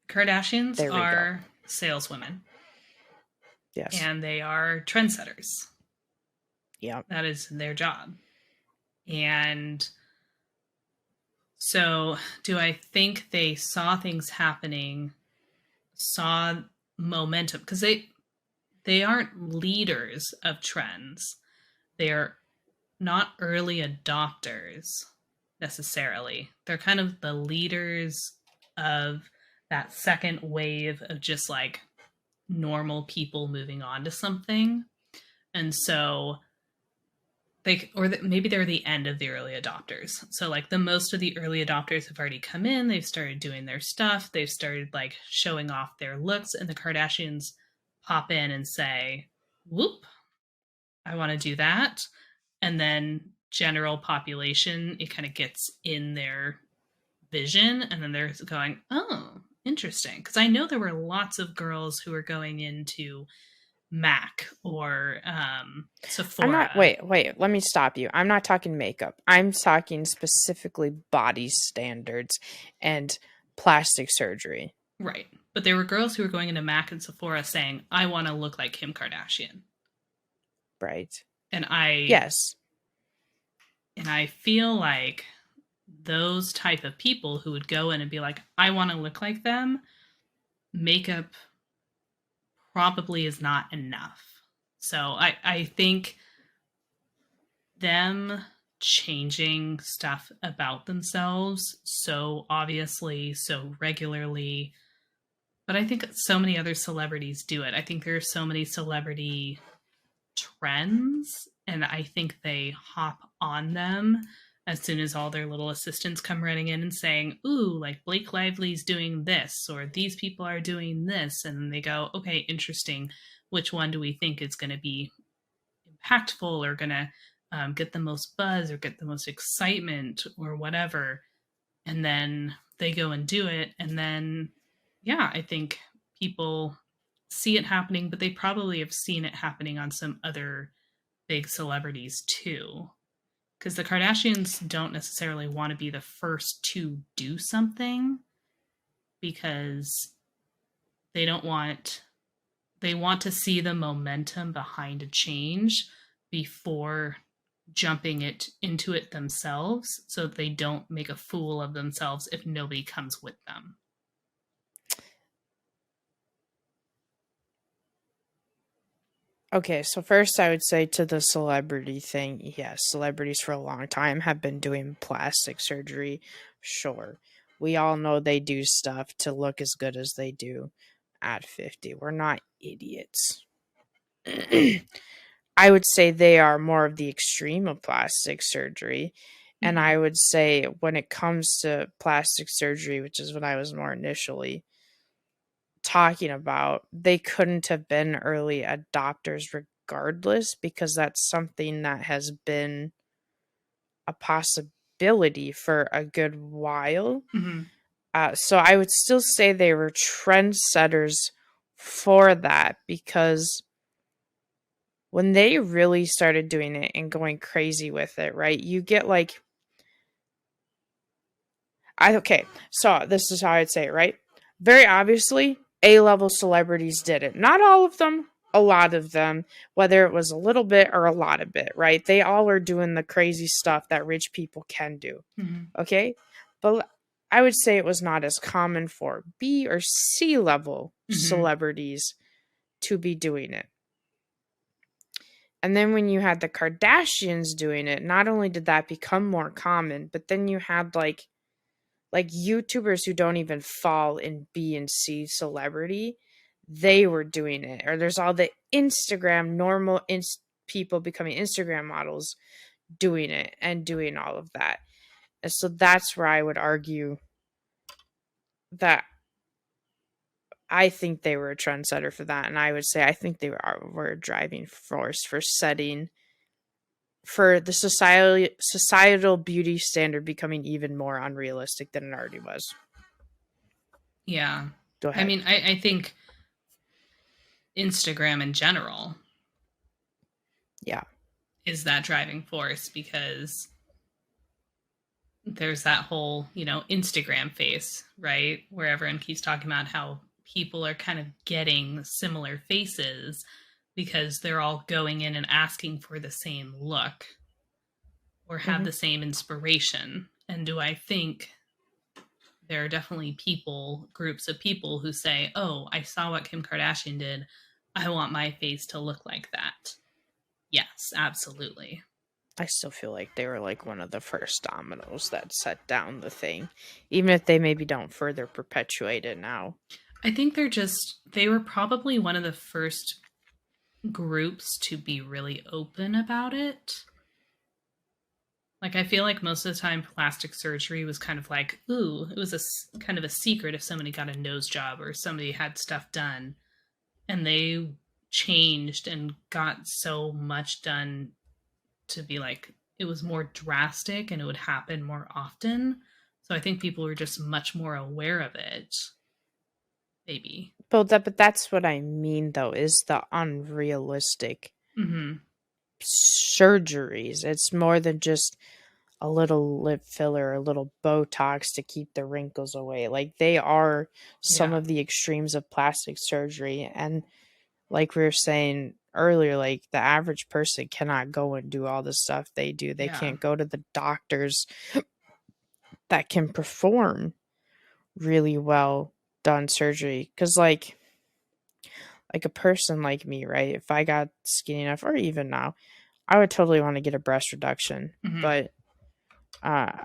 Kardashians There we go. are saleswomen. Yes. And they are trendsetters. Yeah. That is their job. And so, do I think they saw things happening, saw momentum? Because they aren't leaders of trends. They are not early adopters necessarily. They're kind of the leaders of that second wave of just like normal people moving on to something. And so maybe they're the end of the early adopters. So like the most of the early adopters have already come in, they've started doing their stuff, they've started like showing off their looks, and the Kardashians pop in and say, whoop, I want to do that. And then general population, it kind of gets in their vision, and then they're going, oh, interesting. Because I know there were lots of girls who were going into MAC or Sephora. I'm not. Wait. Let me stop you. I'm not talking makeup. I'm talking specifically body standards and plastic surgery. Right. But there were girls who were going into MAC and Sephora saying, I want to look like Kim Kardashian. Right. And Yes. And I feel like those type of people who would go in and be like, I want to look like them, makeup probably is not enough. So I think them changing stuff about themselves so obviously, so regularly, but I think so many other celebrities do it. I think there are so many celebrity trends, and I think they hop on them as soon as all their little assistants come running in and saying, ooh, like Blake Lively's doing this, or these people are doing this. And then they go, okay, interesting. Which one do we think is going to be impactful or going to get the most buzz or get the most excitement or whatever? And then they go and do it. And then, yeah, I think people see it happening, but they probably have seen it happening on some other big celebrities too. Because the Kardashians don't necessarily want to be the first to do something because they don't want, they want to see the momentum behind a change before jumping into it themselves so that they don't make a fool of themselves if nobody comes with them. Okay, so first I would say to the celebrity thing, yes, celebrities for a long time have been doing plastic surgery. Sure. We all know they do stuff to look as good as they do at 50. We're not idiots. I would say they are more of the extreme of plastic surgery. And Mm-hmm. I would say when it comes to plastic surgery, which is what I was more initially talking about, they couldn't have been early adopters regardless, because that's something that has been a possibility for a good while. Mm-hmm. So I would still say they were trendsetters for that, because when they really started doing it and going crazy with it, right? You get like, okay, so this is how I'd say it, right? Very obviously, A-level celebrities did it. Not all of them, a lot of them, whether it was a little bit or a lot of it, right? They all are doing the crazy stuff that rich people can do. Mm-hmm. Okay? But I would say it was not as common for B or C level Mm-hmm. celebrities to be doing it. And then when you had the Kardashians doing it, not only did that become more common, but then you had like YouTubers who don't even fall in B and C celebrity, they were doing it. Or there's all the Instagram normal people becoming Instagram models doing it and doing all of that. And so that's where I would argue that I think they were a trendsetter for that, and I would say I think they were a driving force for setting for the societal beauty standard becoming even more unrealistic than it already was. Yeah. Go I ahead. mean, I think Instagram in general Yeah. is that driving force because there's that whole, Instagram face, right? Where everyone keeps talking about how people are kind of getting similar faces because they're all going in and asking for the same look or have Hmm. the same inspiration. And do I think there are definitely groups of people who say, oh, I saw what Kim Kardashian did. I want my face to look like that. Yes, absolutely. I still feel like they were like one of the first dominoes that set down the thing, even if they maybe don't further perpetuate it now. I think they were probably one of the first groups to be really open about it. Like, I feel like most of the time, plastic surgery was kind of like, ooh, it was kind of a secret if somebody got a nose job or somebody had stuff done. And they changed and got so much done to be like, it was more drastic and it would happen more often. So I think people were just much more aware of it, maybe. But that's what I mean though, is the unrealistic Mm-hmm. surgeries. It's more than just a little lip filler, a little Botox to keep the wrinkles away. Like they are some Yeah. of the extremes of plastic surgery. And like we were saying earlier, like the average person cannot go and do all the stuff they do. They Yeah. can't go to the doctors that can perform really well done surgery. Cause like a person like me, right? If I got skinny enough, or even now, I would totally want to get a breast reduction. Mm-hmm. But uh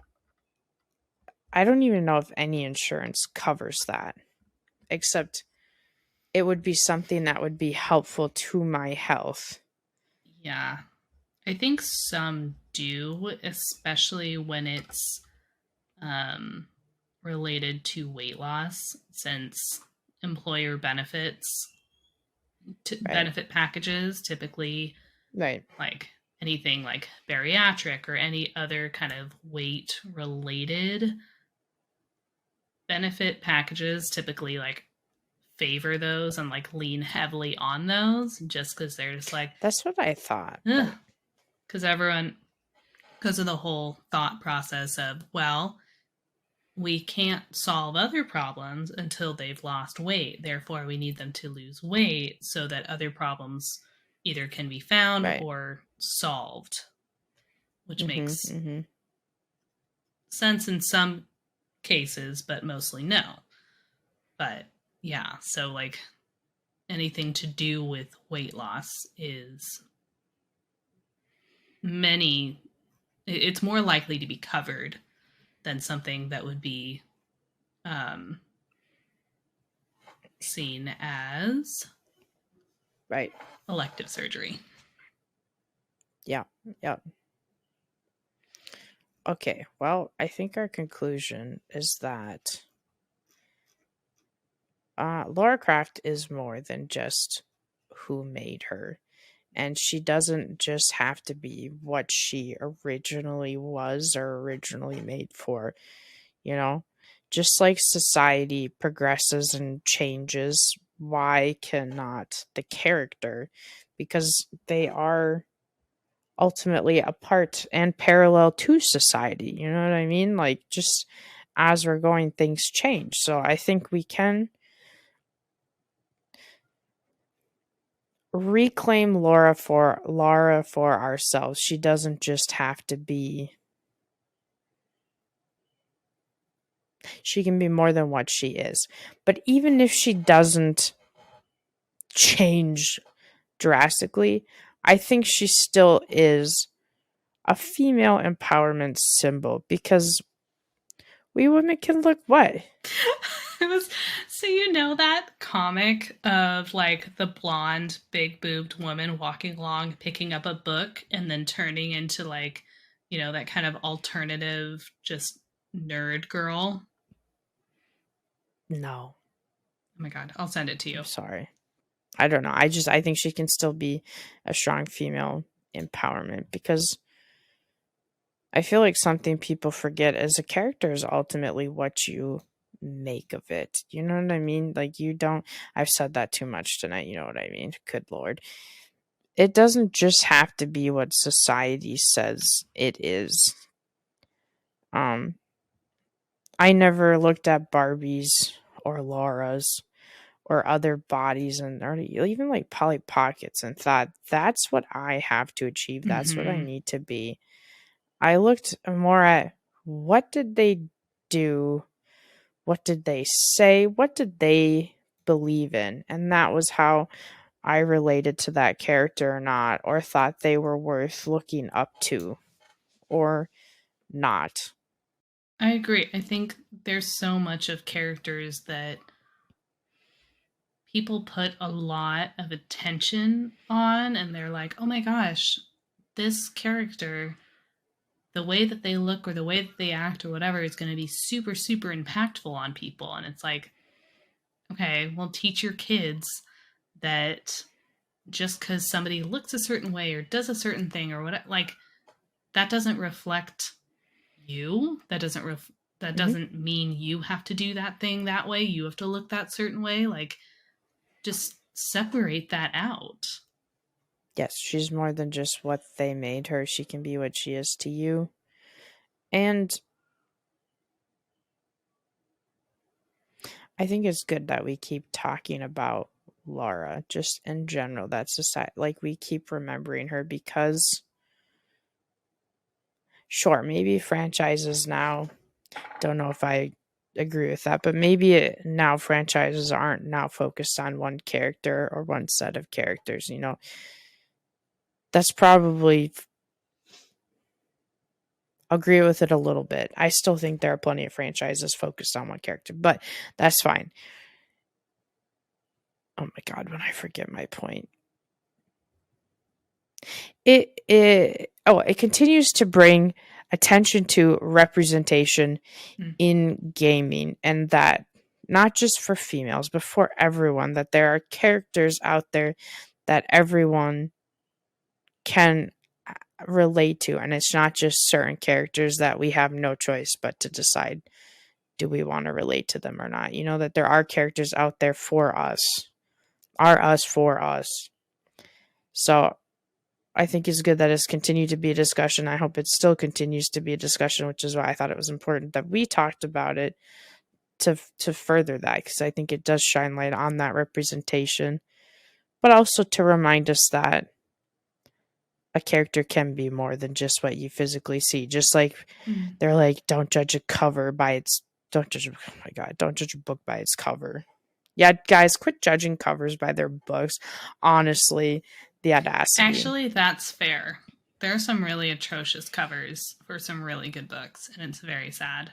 I don't even know if any insurance covers that, except it would be something that would be helpful to my health. Yeah. I think some do, especially when it's um, related to weight loss, since employer Right. benefit packages typically Right. like anything like bariatric or any other kind of weight related benefit packages typically like favor those and like lean heavily on those just because they're just like That's what I thought, but because everyone because of the whole thought process of well we can't solve other problems until they've lost weight. Therefore, we need them to lose weight so that other problems either can be found right. or solved, which Mhm. makes Mhm. sense in some cases, but mostly no. But yeah, so like anything to do with weight loss is many, it's more likely to be covered than something that would be um, seen as Right. elective surgery. Yeah. Yeah. Okay. Well, I think our conclusion is that Lara Croft is more than just who made her. And she doesn't just have to be what she originally was or originally made for, you know? Just like society progresses and changes, why cannot the character? Because they are ultimately a part and parallel to society. You know what I mean? Like, just as we're going, things change. So I think we can reclaim Lara for ourselves. She doesn't just have to be, she can be more than what she is. But even if she doesn't change drastically, I think she still is a female empowerment symbol because we women can look what? It was so that comic of like the blonde, big boobed woman walking along, picking up a book, and then turning into like, that kind of alternative, just nerd girl. No, Oh my god, I'll send it to I'm you. sorry. I don't know. I think she can still be a strong female empowerment because I feel like something people forget is a character is ultimately what you make of it. You know what I mean? Like you don't I've said that too much tonight, you know what I mean? Good lord. It doesn't just have to be what society says it is. Um I never looked at Barbies or Laura's or other bodies and or even like Polly Pockets and thought that's what I have to achieve. That's what I Mm-hmm. need to be. I looked more at what did they do? What did they say? What did they believe in? And that was how I related to that character or not, or thought they were worth looking up to or not. I agree. I think there's so much of characters that people put a lot of attention on, and they're like, oh my gosh, this character, the way that they look or the way that they act or whatever is going to be super, super impactful on people. And it's like, okay, well, teach your kids that just because somebody looks a certain way or does a certain thing or what, like, that doesn't reflect you. That Hmm. doesn't mean you have to do that thing that way. You have to look that certain way. Like, just separate that out. Yes, she's more than just what they made her. She can be what she is to you. And I think it's good that we keep talking about Laura, just in general. That's society. Like, we keep remembering her because, sure, maybe franchises now, don't know if I agree with that, but maybe now franchises aren't now focused on one character or one set of characters. That's probably agree with it a little bit. I still think there are plenty of franchises focused on one character, but that's fine. Oh my god, when I forget my point. It continues to bring attention to representation Mm. in gaming, and that not just for females but for everyone, that there are characters out there that everyone can relate to, and it's not just certain characters that we have no choice but to decide, do we want to relate to them or not. That there are characters out there for us, are us for us. So I think it's good that it's continued to be a discussion. I hope it still continues to be a discussion, which is why I thought it was important that we talked about it to further that, because I think it does shine light on that representation, but also to remind us that a character can be more than just what you physically see. Just like Mm. they're like, don't judge a cover by its don't judge oh my god, don't judge a book by its cover. Yeah, guys, quit judging covers by their books. Honestly, the audacity. Actually, that's fair. There are some really atrocious covers for some really good books, and it's very sad.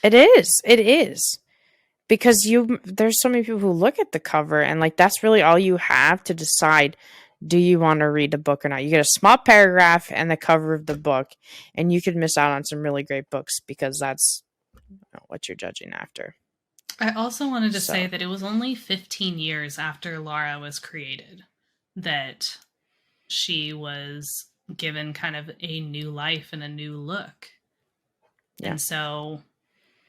It is. It is. Because there's so many people who look at the cover and like that's really all you have to decide, do you want to read the book or not? You get a small paragraph and the cover of the book, and you could miss out on some really great books because that's what you're judging after. I also wanted to say So, that it was only 15 years after Lara was created that she was given kind of a new life and a new look. yeah. And so,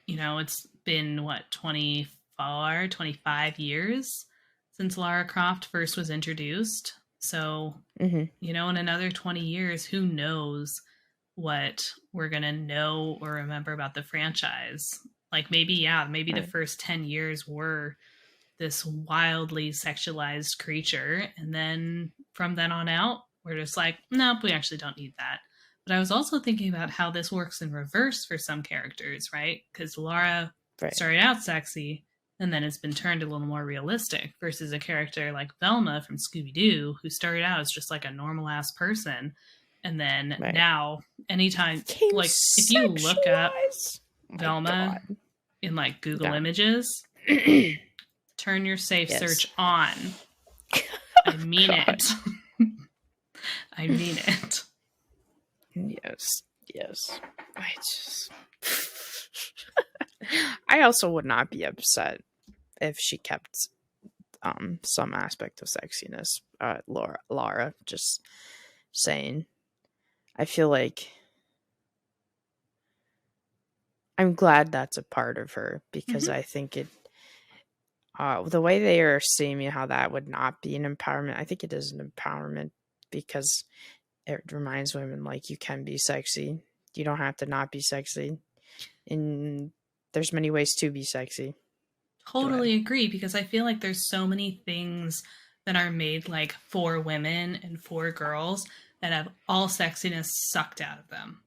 it's been 24, 25 years since Lara Croft first was introduced. So, Mm-hmm. in another 20 years, who knows what we're going to know or remember about the franchise. Like maybe Right. the first 10 years were this wildly sexualized creature. And then from then on out, we're just like, nope, we actually don't need that. But I was also thinking about how this works in reverse for some characters, right? Because Lara Right. started out sexy and then it's been turned a little more realistic versus a character like Velma from Scooby-Doo, who started out as just like a normal ass person. And then Right. now, anytime, Came like if you look up Velma God. in like Google Images, turn your safe search on. I mean it. I mean it. Yes. I also would not be upset if she kept some aspect of sexiness. Lara, just saying. I feel like I'm glad that's a part of her because I think it the way they are seeing how that would not be an empowerment. I think it is an empowerment because it reminds women like you can be sexy. You don't have to not be sexy. And there's many ways to be sexy. Totally agree, because I feel like there's so many things that are made like for women and for girls that have all sexiness sucked out of them.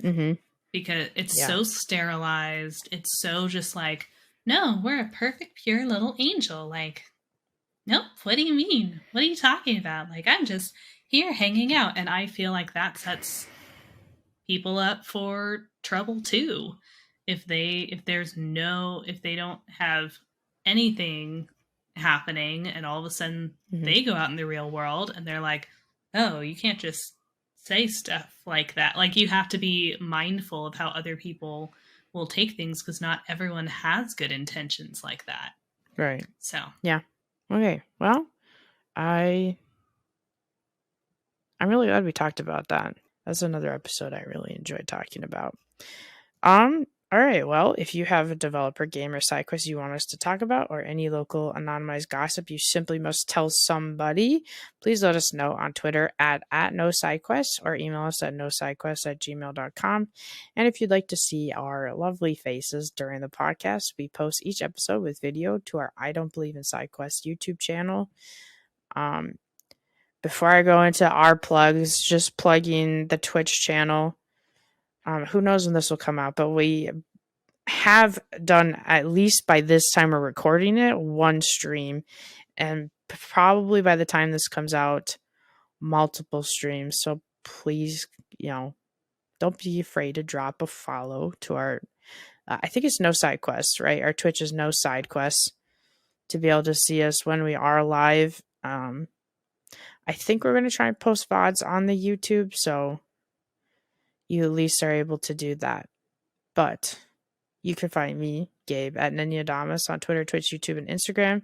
Mm-hmm. Because it's so sterilized. It's so just like, no, we're a perfect, pure little angel. Like, nope, what do you mean? What are you talking about? Like, I'm just here hanging out. And I feel like that sets people up for trouble too. If they don't have anything happening and all of a sudden they go out in the real world and they're like, oh, you can't just say stuff like that. Like, you have to be mindful of how other people will take things because not everyone has good intentions like that. Right. So, yeah. Okay. Well, I'm really glad we talked about that. That's another episode I really enjoyed talking about. All right. Well, if you have a developer game or side quest you want us to talk about or any local anonymized gossip you simply must tell somebody, please let us know on Twitter at nosidequests or email us at nosidequests@gmail.com. And if you'd like to see our lovely faces during the podcast, we post each episode with video to our I Don't Believe in Side Quest YouTube channel. Before I go into our plugs, just plugging the Twitch channel. Who knows when this will come out, but we have done, at least by this time we're recording it, one stream, and probably by the time this comes out, multiple streams. So please, don't be afraid to drop a follow to our, I think it's No Side Quests, right? Our Twitch is No Side Quests, to be able to see us when we are live. I think we're going to try and post VODs on the YouTube, so you at least are able to do that. But you can find me, Gabe, at nenyaadamas on Twitter, Twitch, YouTube, and Instagram.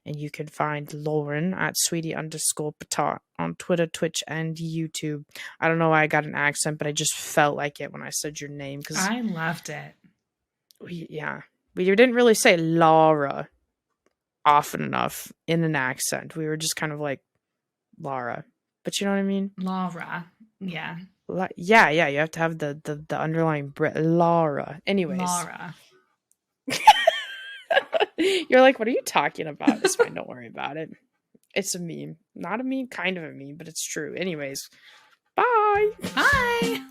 And you can find Lauren at sweetie_patat on Twitter, Twitch, and YouTube. I don't know why I got an accent, but I just felt like it when I said your name. I loved it. We didn't really say Lara often enough in an accent. We were just kind of like Lara. But you know what I mean? Lara. Yeah. Yeah, you have to have the underlying Lara. Anyways. Lara. You're like, what are you talking about? It's fine, don't worry about it. It's a meme. Not a meme, kind of a meme, but it's true. Anyways, bye! Bye!